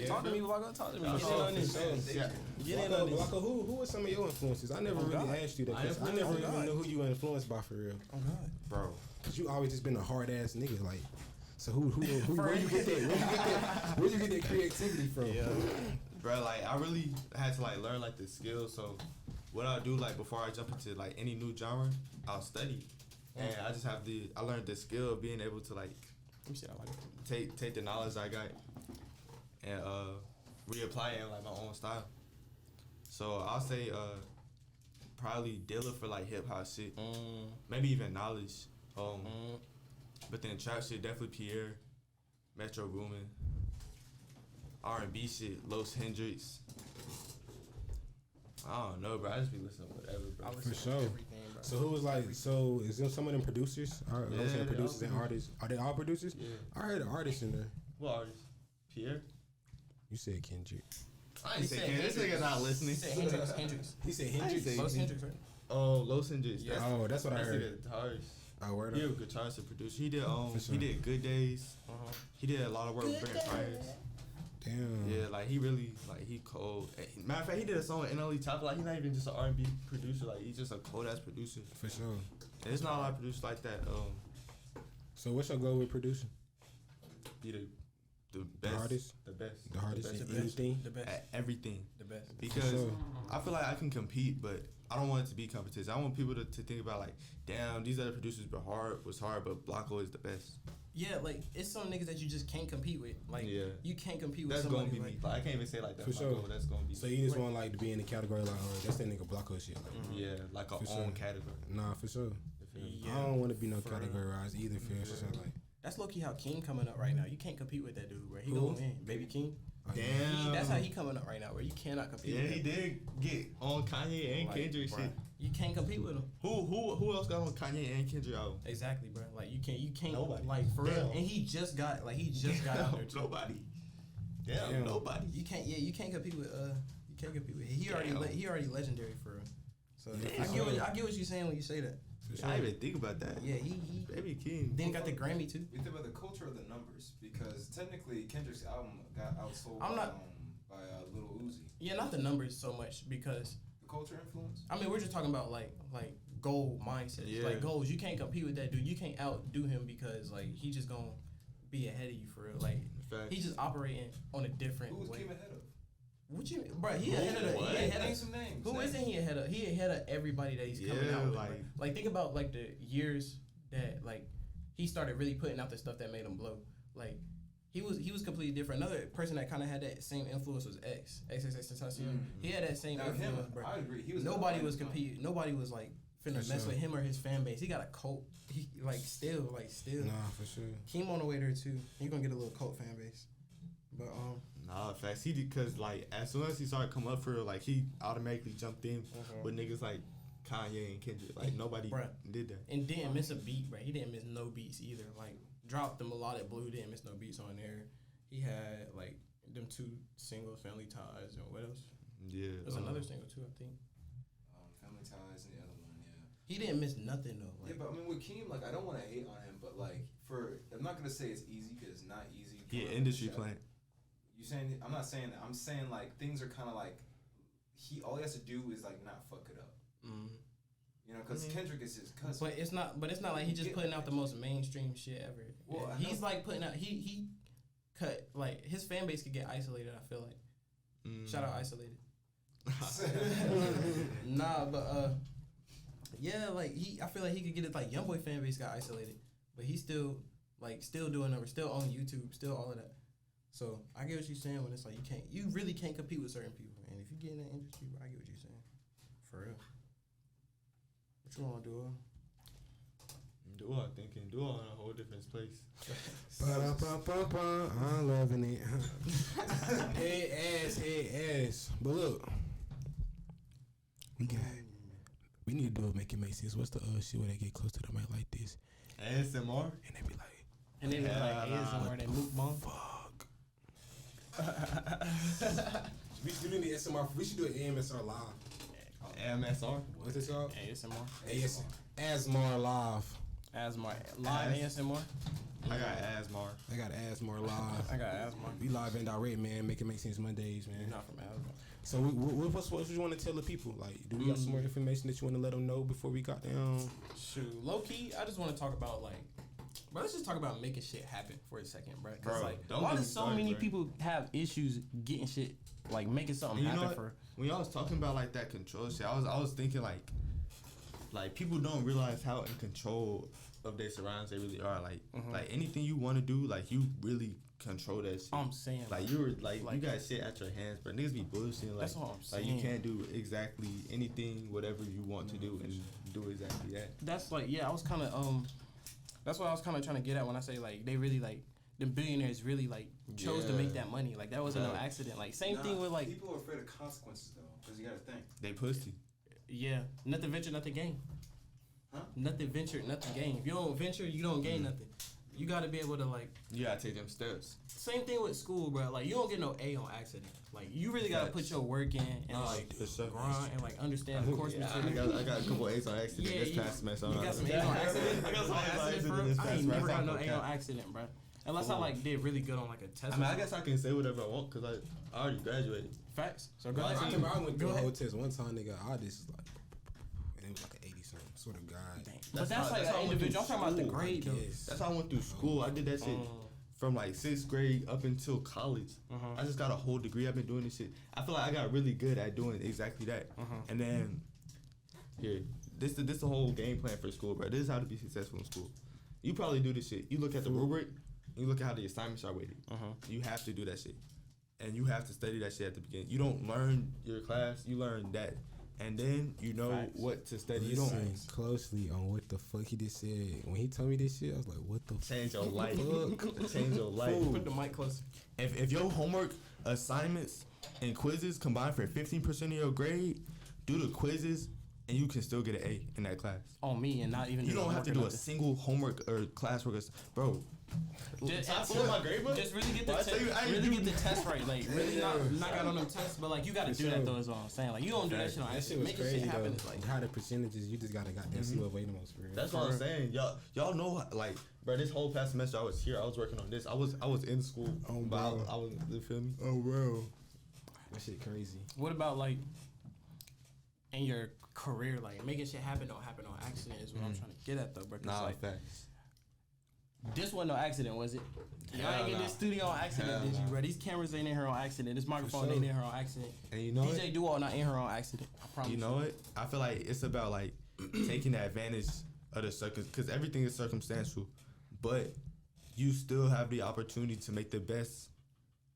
Speaker 2: Talk to me, Blocco. Talk to me.
Speaker 4: Yeah,
Speaker 2: Get in on this. Get in on this.
Speaker 1: Blocco, who were some of your influences? I never really
Speaker 2: God.
Speaker 1: asked you that. 'Cause I never even knew who you were influenced by for real.
Speaker 2: Oh God.
Speaker 4: Bro.
Speaker 1: Cause you always just been a hard ass nigga, like. So who where you get that? Where you get that creativity from?
Speaker 2: Yeah.
Speaker 4: Bro, like, I really had to like learn like the skills. So what I'll do, like, before I jump into like any new genre, I'll study. And I just I learned the skill of being able to like
Speaker 2: Let me see. I like it.
Speaker 4: take the knowledge I got and reapply it in like my own style. So I'll say probably dealer for like hip hop shit. Maybe even knowledge. But then trap shit definitely Pierre, Metro Boomin, R&B shit, Los Hendrix. I don't know, bro. I just be listening to whatever, bro.
Speaker 1: For sure. So who was like? So is there some of them producers? I'm saying producers and artists. Are they all producers?
Speaker 4: Yeah.
Speaker 1: I heard an artist in there.
Speaker 4: What artist? Pierre?
Speaker 1: You said Kendrick.
Speaker 4: I ain't say Kendrick. This nigga not listening.
Speaker 2: He said Hendrix.
Speaker 1: He said Hendrix.
Speaker 2: Los Hendrix, right?
Speaker 4: Oh, Los Hendrix.
Speaker 2: Yeah.
Speaker 1: Oh, that's what I heard.
Speaker 4: That's the guitarist.
Speaker 1: Oh, word
Speaker 4: He
Speaker 1: up.
Speaker 4: a guitarist and producer. He did
Speaker 1: sure.
Speaker 4: he did Good Days.
Speaker 2: Uh-huh.
Speaker 4: He did a lot of work with Brent Fires.
Speaker 1: Damn.
Speaker 4: Yeah, like he really he cold. Matter of fact, he did a song with Untitled Chapter. Like he's not even just an R&B producer. Like he's just a cold ass producer.
Speaker 1: For sure.
Speaker 4: And there's not a lot of producers like that.
Speaker 1: So what's your goal with producing?
Speaker 4: Be the best,
Speaker 1: hardest?
Speaker 4: the best,
Speaker 1: The hardest
Speaker 4: best
Speaker 1: in anything?
Speaker 2: The best.
Speaker 4: at everything.
Speaker 2: The best.
Speaker 4: Because
Speaker 1: sure.
Speaker 4: I feel like I can compete, but I don't want it to be competition. I want people to think about like, damn, these other producers was hard, but Blocco is the best.
Speaker 2: Yeah, like it's some niggas that you just can't compete with. Like you can't compete with
Speaker 4: That's
Speaker 2: somebody.
Speaker 4: gonna be
Speaker 2: like,
Speaker 4: me. Like I can't even say like that.
Speaker 1: For sure.
Speaker 4: That's gonna be.
Speaker 1: So you just want like to be in the category like, oh, that's that nigga Blocco shit. Like,
Speaker 4: Yeah, like a
Speaker 1: For
Speaker 4: own
Speaker 1: sure.
Speaker 4: category.
Speaker 1: Nah, for sure.
Speaker 2: Yeah,
Speaker 1: I don't want to be no
Speaker 2: for real.
Speaker 1: categorized either. Feel so like.
Speaker 2: That's low key how King coming up right now. You can't compete with that dude, bro. He
Speaker 1: Who?
Speaker 2: gonna win, Baby King.
Speaker 1: Oh, yeah.
Speaker 4: Damn.
Speaker 2: That's how he coming up right now, where you cannot compete.
Speaker 4: Yeah,
Speaker 2: with
Speaker 4: he
Speaker 2: him.
Speaker 4: did get on Kanye and
Speaker 2: Like,
Speaker 4: Kendrick
Speaker 2: bruh,
Speaker 4: shit.
Speaker 2: You can't compete with him.
Speaker 4: Who else got on Kanye and Kendrick album?
Speaker 2: Exactly, bro. Like you can't.
Speaker 4: Nobody.
Speaker 2: Like for real.
Speaker 4: Damn.
Speaker 2: And he just got out there too.
Speaker 4: Nobody. Damn,
Speaker 1: Damn.
Speaker 4: nobody.
Speaker 2: You can't compete with he already legendary for real. So
Speaker 1: Yeah,
Speaker 2: I
Speaker 1: for
Speaker 2: get what
Speaker 1: sure.
Speaker 2: I get what you're saying when you say that.
Speaker 1: For
Speaker 4: I
Speaker 1: sure.
Speaker 4: didn't even think about that.
Speaker 2: Yeah, he
Speaker 4: Baby King.
Speaker 2: then got the Grammy too.
Speaker 5: We think about the culture of the numbers because technically Kendrick's album got outsold
Speaker 2: I'm not-
Speaker 5: by Lil Uzi.
Speaker 2: Yeah, not the numbers so much because
Speaker 5: The culture influence.
Speaker 2: I mean we're just talking about like goal mindsets.
Speaker 4: Yeah.
Speaker 2: Like goals. You can't compete with that dude. You can't outdo him because like he just gonna be ahead of you for real. Like
Speaker 4: Facts.
Speaker 2: he's just operating on a different
Speaker 5: Who was
Speaker 2: way.
Speaker 5: Kim ahead of?
Speaker 2: What you mean, bro? He ahead of the.
Speaker 5: What?
Speaker 2: He ahead
Speaker 5: Name
Speaker 2: of.
Speaker 5: some names.
Speaker 2: Who isn't he ahead of? He ahead of everybody that he's coming
Speaker 4: Yeah,
Speaker 2: out with.
Speaker 4: like-
Speaker 2: Like, like think about like the years that like he started really putting out the stuff that made him blow. Like he was completely different. Another person that kind of had that same influence was XXXTentacion. He had that same
Speaker 5: Now
Speaker 2: influence,
Speaker 5: him,
Speaker 2: bro.
Speaker 5: I agree. He was
Speaker 2: Nobody was competing. Nobody was like finna
Speaker 1: For
Speaker 2: mess
Speaker 1: sure.
Speaker 2: with him or his fan base. He got a cult. He still.
Speaker 1: Nah, for sure.
Speaker 2: Keem on the way there too. He gonna get a little cult fan base. But
Speaker 4: Nah, facts. He did, cause like as soon as he started coming up for real, like he automatically jumped in with niggas like Kanye and Kendrick. Like nobody
Speaker 2: Bruh.
Speaker 4: did that.
Speaker 2: and didn't miss a beat, bro. He didn't miss no beats either. Like dropped the melodic blue, didn't miss no beats on there. He had like them two singles, Family Ties, and what else?
Speaker 4: Yeah.
Speaker 2: There was another single too, I think.
Speaker 5: Family Ties and the other one, yeah.
Speaker 2: He didn't miss nothing though. Like,
Speaker 5: Yeah, but I mean with Keem, like I don't want to hate on him, but like I'm not gonna say it's easy because it's not easy.
Speaker 4: He an
Speaker 5: coming up
Speaker 4: industry
Speaker 5: with shit.
Speaker 4: plant.
Speaker 5: You saying? I'm not saying that. I'm saying like things are kind of like all he has to do is like not fuck it up. You know, because Kendrick is his cousin.
Speaker 2: but it's not. But it's not like he just putting out the most mainstream shit ever.
Speaker 5: Well,
Speaker 2: Yeah,
Speaker 5: I
Speaker 2: he's
Speaker 5: know.
Speaker 2: like putting out. He cut like his fan base could get isolated. I feel like. Shout out Isolated. Nah, but yeah, like I feel like he could get it. Like YoungBoy fan base got isolated, but he's still doing numbers, still on YouTube, still all of that. So I get what you're saying when it's like you really can't compete with certain people, and if you get in that industry, bro, I get what you're saying, for real. What you want to do?
Speaker 4: Dua thinking Dua in a whole different place.
Speaker 1: Ba-da-ba-ba-ba, I'm loving it. Head ass. But look, we need to do a Make It Make Sense. What's the shit where they get close to the mic like this,
Speaker 4: ASMR.
Speaker 1: and they be like,
Speaker 2: And then
Speaker 4: Yeah,
Speaker 2: like ASMR, that mukbang.
Speaker 1: fuck. We should do the SMR. We should do an AMSR live.
Speaker 4: MSR.
Speaker 1: What's this called?
Speaker 2: ASMR.
Speaker 1: ASMR live.
Speaker 2: ASMR. Live ASMR.
Speaker 4: I got ASMR.
Speaker 1: I got ASMR live.
Speaker 2: I got ASMR.
Speaker 1: We live and direct, man. Make It Make Sense Mondays, man.
Speaker 2: You're not from ASMR.
Speaker 1: So what you want to tell the people? Like, do we got some more information that you want to let them know before we got down?
Speaker 2: Shoot, low key, I just want to talk about like, bro. Let's just talk about making shit happen for a second, bro. Cause
Speaker 4: Bro,
Speaker 2: like,
Speaker 4: don't
Speaker 2: why
Speaker 4: get
Speaker 2: does
Speaker 4: me
Speaker 2: so
Speaker 4: started,
Speaker 2: many
Speaker 4: bro.
Speaker 2: people have issues getting shit, like making something
Speaker 4: And you know
Speaker 2: happen
Speaker 4: what?
Speaker 2: for?
Speaker 4: When y'all was talking about like that control shit, I was thinking like people don't realize how in control of their surroundings they really are. Like anything you want to do, like you really control that shit.
Speaker 2: I'm saying,
Speaker 4: Like you were like you got shit at your hands, but niggas be bullshitting. Like,
Speaker 2: That's what I'm
Speaker 4: like you
Speaker 2: saying.
Speaker 4: can't do exactly anything, whatever you want to do, and do exactly that.
Speaker 2: that's like, yeah, I was kind of That's what I was kind of trying to get at when I say like they really like the billionaires really like chose to make that money. Like that wasn't no accident. Like same thing with like
Speaker 5: people are afraid of consequences though, because you gotta think.
Speaker 4: They pussy.
Speaker 2: yeah, nothing venture, nothing gain.
Speaker 5: Huh?
Speaker 2: Nothing venture, nothing gain. If you don't venture, you don't gain nothing. You gotta be able to like.
Speaker 4: You gotta take them steps.
Speaker 2: Same thing with school, bro. Like you don't get no A on accident. Like you really gotta put your work in and like grind and like understand the course material.
Speaker 4: I got a couple A's on accident this past semester.
Speaker 2: You got some A's on accident? I got some A's on accident, bro. I ain't never got no A on accident, bro. Unless I like did really good on like a test.
Speaker 4: I mean, I guess I can say whatever I want because I already graduated.
Speaker 2: Facts. So go
Speaker 1: I
Speaker 2: ahead.
Speaker 1: remember I went through a whole test one time. Nigga, all this is like, and it was like an 80 something. Sort of God.
Speaker 2: But that's like an individual. I'm talking about the grade though.
Speaker 4: That's how I went through school. I did that shit from like 6th grade up until college. I just got a whole degree. I've been doing this shit. I feel like I got really good at doing exactly that. And then here, this the whole game plan for school, bro. This is how to be successful in school. You probably do this shit. You look at the rubric. You look at how the assignments are weighted. You have to do that shit. And you have to study that shit at the beginning. You don't learn your class, you learn that. And then you know what to study. You don't
Speaker 1: listen closely on what the fuck he just said. When he told me this shit, I was like, what the
Speaker 4: change your life. Change your life.
Speaker 2: Put the mic close.
Speaker 4: If your homework, assignments, and quizzes combine for 15% of your grade, do the quizzes and you can still get an A in that class.
Speaker 2: On me and not even.
Speaker 4: You don't have to do a single homework or classwork, bro.
Speaker 2: Just really get the test. Really get the test right. Like really not got on them tests, but like you gotta do that though. Is all I'm saying. Like you don't do that shit on
Speaker 1: that shit
Speaker 2: accident.
Speaker 1: was
Speaker 2: Making
Speaker 1: crazy
Speaker 2: shit happen
Speaker 1: though.
Speaker 2: is like
Speaker 1: How the percentages, you just gotta see what way the most for real.
Speaker 4: That's what I'm saying. Y'all know like, bro. This whole past semester I was here. I was working on this. I was in school. But I was. You feel me?
Speaker 1: Oh bro, that shit crazy.
Speaker 2: What about like in your career, like making shit happen don't happen on accident is what I'm trying to get at though, bro.
Speaker 4: Nah,
Speaker 2: like,
Speaker 4: facts.
Speaker 2: this wasn't no accident, was it? Y'all ain't get this studio on accident, did you, bro? These cameras ain't in here on accident. This microphone ain't in here on accident.
Speaker 4: And you know
Speaker 2: DJ Duo not in here on accident. I promise.
Speaker 4: You know it? I feel like it's about like taking advantage of the because everything is circumstantial, but you still have the opportunity to make the best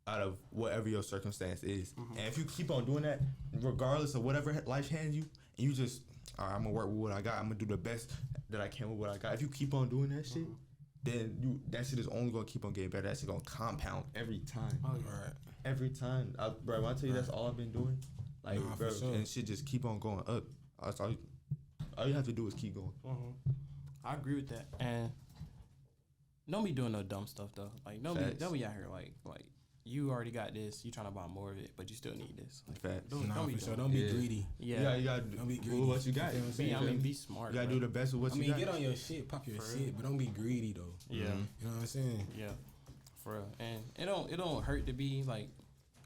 Speaker 4: out of whatever your circumstance is. And if you keep on doing that, regardless of whatever life hands you, and you just, all right, I'm gonna work with what I got. I'm gonna do the best that I can with what I got. If you keep on doing that shit, then that shit is only gonna keep on getting better. That shit gonna compound every time.
Speaker 2: Oh, yeah.
Speaker 4: Every time, bro. When I tell you that's all I've been doing, like, bro,
Speaker 1: for sure.
Speaker 4: and shit just keep on going up. That's all you have to do is keep going.
Speaker 2: I agree with that. And don't be doing no dumb stuff though. Like don't be out here like you already got this. You trying to buy more of it, but you still need this. Like,
Speaker 4: Facts.
Speaker 2: Don't be
Speaker 1: for sure.
Speaker 2: doing
Speaker 1: Don't be greedy.
Speaker 2: Yeah.
Speaker 4: You gotta
Speaker 1: Don't be
Speaker 4: do
Speaker 1: greedy.
Speaker 4: what you got.
Speaker 1: You know what I'm saying?
Speaker 2: Be smart.
Speaker 4: You gotta
Speaker 2: bro.
Speaker 4: do the best with what you got.
Speaker 1: get on your shit, pop your shit, but don't be greedy though.
Speaker 2: Yeah.
Speaker 1: You know what I'm saying?
Speaker 2: Yeah. For real. And it don't hurt to be like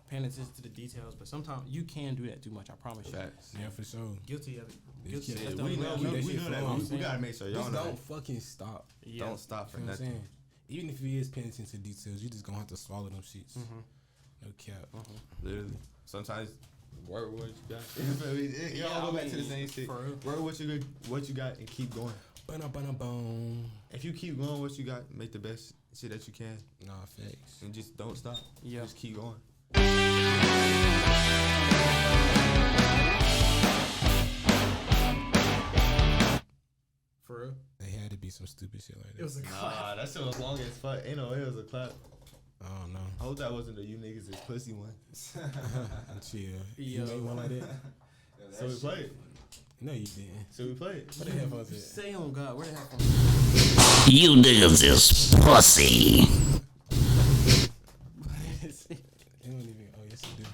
Speaker 2: paying attention to the details, but sometimes you can do that too much. I promise you.
Speaker 4: Facts.
Speaker 1: Yeah, for sure.
Speaker 2: Guilty of it.
Speaker 1: This
Speaker 2: Guilty.
Speaker 1: shit-
Speaker 2: That's the
Speaker 4: We
Speaker 2: only
Speaker 4: know
Speaker 2: way I
Speaker 1: keep that
Speaker 2: keep
Speaker 1: shit
Speaker 4: that.
Speaker 1: flowing.
Speaker 4: We gotta make sure y'all
Speaker 1: Just
Speaker 4: know.
Speaker 1: don't fucking stop.
Speaker 2: Yeah.
Speaker 4: Don't stop for
Speaker 1: You know what I'm
Speaker 4: nothing.
Speaker 1: saying? Even if you is paying attention to details, you just gonna have to swallow them shits. No cap.
Speaker 4: Literally. Sometimes work with what you got. You feel me? Y'all go back to the same shit.
Speaker 2: For real.
Speaker 4: Work what you got and keep going.
Speaker 1: Boom.
Speaker 4: If you keep going what you got, make the best shit that you can.
Speaker 1: Nah, facts.
Speaker 4: And just don't stop.
Speaker 2: Yeah.
Speaker 4: Just keep going.
Speaker 2: For real.
Speaker 1: They had to be some stupid shit like that.
Speaker 2: It was a
Speaker 4: Nah, that shit was long as fuck. Ain't no way it was a clap.
Speaker 1: I don't know.
Speaker 4: I hope that wasn't the you niggas is pussy one.
Speaker 1: Chill.
Speaker 2: Yo.
Speaker 1: You made one like that?
Speaker 4: So we play it.
Speaker 1: No, you didn't.
Speaker 4: So we play it.
Speaker 1: What the headphones at?
Speaker 2: Say on God, where the headphones?
Speaker 6: You niggas is pussy.
Speaker 1: You don't even. Oh, yes, you do.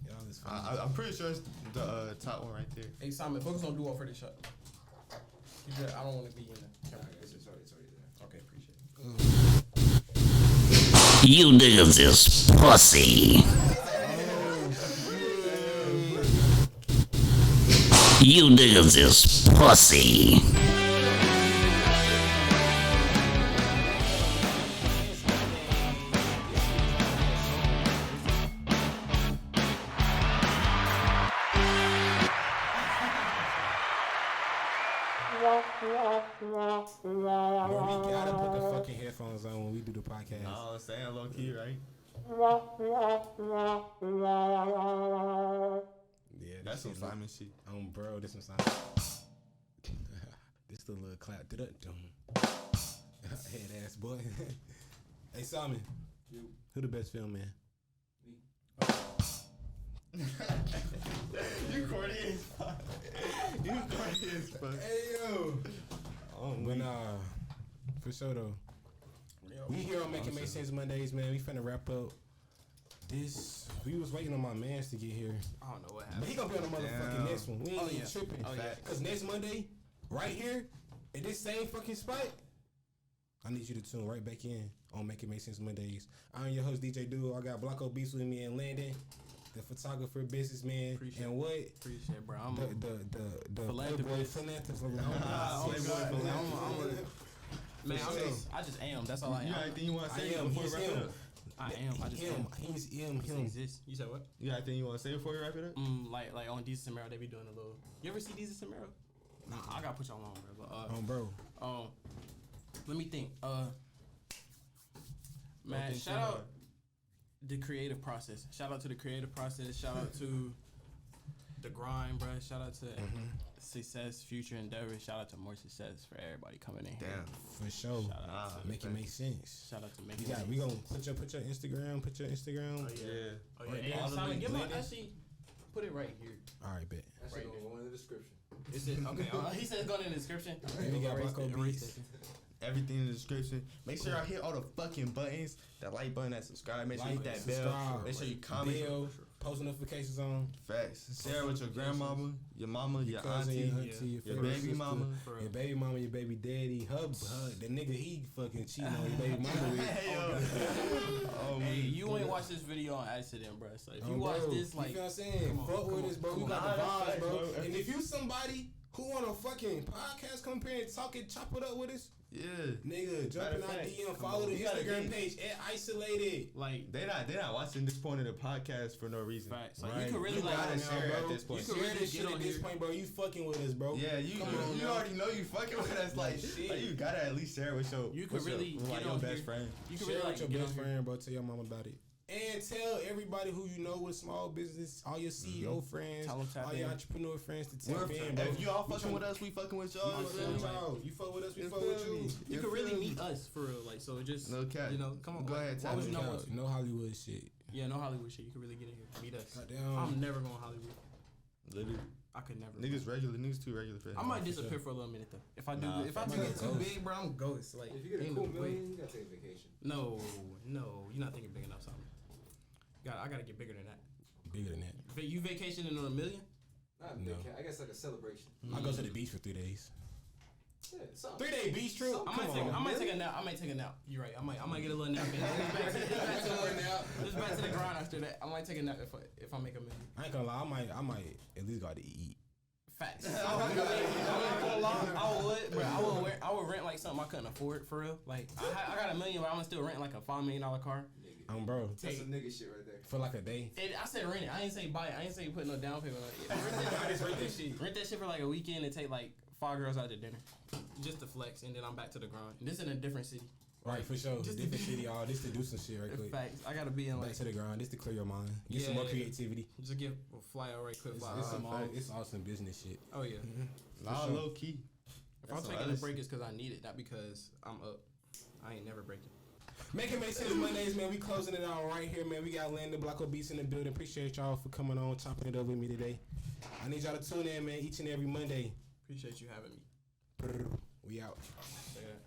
Speaker 1: Y'all is funny.
Speaker 4: I'm pretty sure it's the top one right there.
Speaker 2: Hey Simon, focus on Duo for this shot. I don't want to be in the camera.
Speaker 5: It's already there.
Speaker 2: Okay, appreciate it.
Speaker 6: You niggas is pussy. You niggas is pussy.
Speaker 1: Bro, we gotta put the fucking headphones on when we do the podcast.
Speaker 4: No, I'm saying low key, right?
Speaker 1: Yeah,
Speaker 4: That's some
Speaker 1: shit
Speaker 4: Simon shit.
Speaker 1: Bro, this some Simon. This the little clap. Dum. Head ass boy. Hey Simon,
Speaker 5: You.
Speaker 1: who the best film man?
Speaker 4: You corny as fuck. You corny as fuck.
Speaker 1: Hey yo. But for sure though. We here on Make It Make Sense Mondays, man. We finna wrap up this. We was waiting on my mans to get here.
Speaker 2: I don't know what
Speaker 1: But
Speaker 2: happened.
Speaker 1: he gonna be on the motherfucking next one. We ain't even tripping.
Speaker 2: Oh, yeah.
Speaker 1: Cause next Monday, right here, at this same fucking spot, I need you to tune right back in on Make It Make Sense Mondays. I'm your host, DJ Duo. I got Blocco Beats with me and Landon, the photographer, businessman,
Speaker 2: Appreciate
Speaker 1: and what?
Speaker 2: Appreciate it, bro. I'm
Speaker 1: The
Speaker 2: philanthropist. Man, I just am. That's all I am.
Speaker 4: You got anything you want to
Speaker 1: I
Speaker 4: say
Speaker 1: am.
Speaker 4: before we
Speaker 1: He's
Speaker 4: wrap it
Speaker 1: him.
Speaker 4: up?
Speaker 2: I am. I just am.
Speaker 1: He's him.
Speaker 2: Exist. You said what?
Speaker 4: You got anything you want to say before we wrap it up?
Speaker 2: Like on Decent Samaro, they be doing a little. You ever see Decent Samaro? Nah, I gotta put y'all on, bro. But,
Speaker 1: Bro.
Speaker 2: Let me think. Man,
Speaker 4: think
Speaker 2: shout
Speaker 4: too
Speaker 2: out
Speaker 4: hard.
Speaker 2: the creative process. Shout out to the creative process. Shout out to the grind, bro. Shout out to success, future endeavors. Shout out to more success for everybody coming in here.
Speaker 4: Damn.
Speaker 1: For sure.
Speaker 2: Shout out to
Speaker 1: Make it make sense.
Speaker 2: Shout out to Make
Speaker 1: We
Speaker 2: It
Speaker 1: got.
Speaker 2: Make
Speaker 1: We
Speaker 2: Sense.
Speaker 1: gonna put your Instagram. Put your Instagram.
Speaker 4: Yeah.
Speaker 2: Oh
Speaker 1: Right,
Speaker 2: yeah,
Speaker 1: all
Speaker 2: and
Speaker 1: the
Speaker 2: Simon,
Speaker 1: links,
Speaker 2: give me
Speaker 1: Landon.
Speaker 2: actually put it right here.
Speaker 1: All right, bet.
Speaker 5: That shit gonna go in the description.
Speaker 2: Is it okay? He said it's going in the description.
Speaker 1: We got
Speaker 2: Erase
Speaker 1: Blocco
Speaker 2: that, erase
Speaker 1: Beats.
Speaker 2: that.
Speaker 4: Everything in the description. Make sure y'all hit all the fucking buttons. That like button, that subscribe. Make sure you hit that bell.
Speaker 1: subscribe,
Speaker 4: Make sure you comment.
Speaker 1: Bell, post notifications on.
Speaker 4: Facts. Share with your grandmama, your mama, your
Speaker 1: Cousin,
Speaker 4: auntie,
Speaker 1: your auntie, your
Speaker 4: your
Speaker 1: favorite
Speaker 4: baby
Speaker 1: sister,
Speaker 4: mama.
Speaker 1: your baby mama, your baby daddy, her, the nigga he fucking cheating on your baby mama with.
Speaker 4: Hey, yo. Oh,
Speaker 2: Hey,
Speaker 4: man.
Speaker 2: you ain't watched this video on accident, bro. So if you
Speaker 1: Oh,
Speaker 2: watch
Speaker 1: bro,
Speaker 2: this, like,
Speaker 1: you feel what I'm saying?
Speaker 2: come on,
Speaker 1: Fuck
Speaker 2: come
Speaker 1: with
Speaker 2: on,
Speaker 1: us, bro.
Speaker 2: come
Speaker 1: We
Speaker 2: on.
Speaker 1: got the
Speaker 4: Nah,
Speaker 1: vibes,
Speaker 4: that's
Speaker 1: bro.
Speaker 4: facts, bro.
Speaker 1: And if you somebody who want a fucking podcast, come here and talk it, chop it up with us,
Speaker 4: Yeah.
Speaker 1: nigga, jump in
Speaker 4: Matter of
Speaker 1: our
Speaker 4: fact,
Speaker 1: DM,
Speaker 4: come
Speaker 1: follow
Speaker 4: on.
Speaker 1: the
Speaker 4: You gotta
Speaker 1: Instagram
Speaker 4: be-
Speaker 1: page at Eyesolated.
Speaker 2: like,
Speaker 4: They not watching this point of the podcast for no reason.
Speaker 2: facts. Like,
Speaker 1: Right.
Speaker 2: you could really
Speaker 4: You
Speaker 2: like,
Speaker 4: gotta
Speaker 1: now,
Speaker 4: share it
Speaker 1: bro.
Speaker 4: at this point.
Speaker 1: You
Speaker 2: You
Speaker 1: can
Speaker 2: could
Speaker 1: share
Speaker 2: really
Speaker 1: this
Speaker 2: get
Speaker 1: shit
Speaker 2: on
Speaker 1: at this
Speaker 2: here.
Speaker 1: point, bro. You fucking with us, bro.
Speaker 4: Yeah, you
Speaker 1: Come on
Speaker 4: you
Speaker 1: now.
Speaker 4: already know you fucking with us. Like
Speaker 1: Shit.
Speaker 4: you gotta at least share it with your
Speaker 2: You could
Speaker 4: with your-
Speaker 2: really
Speaker 4: with, like,
Speaker 2: get
Speaker 4: your
Speaker 2: on
Speaker 4: best
Speaker 2: here.
Speaker 4: friend.
Speaker 2: you could
Speaker 1: Share
Speaker 2: really
Speaker 1: it
Speaker 2: like
Speaker 1: with
Speaker 2: get
Speaker 1: your
Speaker 2: on
Speaker 1: best
Speaker 2: here.
Speaker 1: friend, bro. Tell your mom about it. And tell everybody who you know with small business, all your CEO friends,
Speaker 2: Tell 'em tap
Speaker 1: all your
Speaker 2: in.
Speaker 1: entrepreneur friends to tap in, bro.
Speaker 4: If you all
Speaker 1: We
Speaker 4: fucking
Speaker 1: tryna-
Speaker 4: with us, we fucking with
Speaker 1: You
Speaker 4: y'all.
Speaker 1: fuck with y'all. You fuck with us, we
Speaker 4: You
Speaker 1: fuck with
Speaker 4: feel
Speaker 1: you.
Speaker 4: me?
Speaker 2: You could really meet us for real. Like, so just
Speaker 4: No cap.
Speaker 2: you know, come on.
Speaker 4: Go
Speaker 2: like,
Speaker 4: ahead,
Speaker 2: Why
Speaker 4: tap
Speaker 2: would
Speaker 4: in.
Speaker 2: you not want to?
Speaker 1: No Hollywood shit.
Speaker 2: Yeah, no Hollywood shit. You could really get in here. Meet us.
Speaker 1: Goddamn.
Speaker 2: I'm never going to Hollywood.
Speaker 4: Literally,
Speaker 2: I could never.
Speaker 4: niggas regular, niggas too regular for that.
Speaker 2: I might disappear for a little minute though. If I do,
Speaker 4: Nah,
Speaker 2: if I
Speaker 1: facts.
Speaker 2: do get too
Speaker 1: Ghost.
Speaker 2: big, bro, I'm ghost. Like,
Speaker 5: If you get a
Speaker 2: ain't
Speaker 5: cool
Speaker 2: no way.
Speaker 5: million, you gotta take a vacation.
Speaker 2: No, you're not thinking big enough, something. I gotta get bigger than that.
Speaker 1: Bigger than that.
Speaker 2: You vacationing on $1 million?
Speaker 5: Not a
Speaker 1: No.
Speaker 5: big I guess like a celebration.
Speaker 1: I go to the beach for 3 days.
Speaker 5: Yeah, something.
Speaker 1: 3-day beach trip.
Speaker 2: I
Speaker 1: Come
Speaker 2: might
Speaker 1: on.
Speaker 2: take a nap. I might take a nap. You're right. I might get a little nap. It's back to the grind after that. I might take a nap if I make $1 million.
Speaker 1: I ain't gonna lie. I might at least go out to eat.
Speaker 2: Facts. I'm not gonna lie. I would, bro. I would rent like something I couldn't afford for real. Like I got $1 million, but I'm gonna still rent like a $5 million car.
Speaker 1: Bro.
Speaker 5: That's some nigga shit right there.
Speaker 1: For like a day.
Speaker 2: I said rent it. I ain't say buy it. I ain't say put no down payment on it.
Speaker 1: I just rent that shit.
Speaker 2: Rent that shit for like a weekend and take like 5 girls out to dinner, just to flex, and then I'm back to the grind. And this in a different city.
Speaker 1: Right, for sure.
Speaker 2: Just
Speaker 1: Different city, all this to do some shit right
Speaker 2: In
Speaker 1: quick.
Speaker 2: fact, I gotta be in
Speaker 1: Back
Speaker 2: like
Speaker 1: to the grind. This to clear your mind. Get some more
Speaker 2: Yeah.
Speaker 1: creativity.
Speaker 2: just get a fly out right quick.
Speaker 1: It's,
Speaker 2: Fly
Speaker 1: it's,
Speaker 2: out
Speaker 1: some,
Speaker 2: tomorrow.
Speaker 1: it's awesome business shit.
Speaker 2: Oh yeah.
Speaker 4: Nah,
Speaker 1: sure.
Speaker 4: low key.
Speaker 2: If I'm
Speaker 4: That's
Speaker 2: taking a
Speaker 4: honest.
Speaker 2: break, it's because I need it, not because I'm up. I ain't never breaking.
Speaker 1: Make it make sense Mondays, man. We closing it out right here, man. We got Landon Blocco Beats in the building. Appreciate y'all for coming on, chopping it up with me today. I need y'all to tune in, man, each and every Monday.
Speaker 2: Appreciate you having me.
Speaker 1: We out.
Speaker 2: Say that.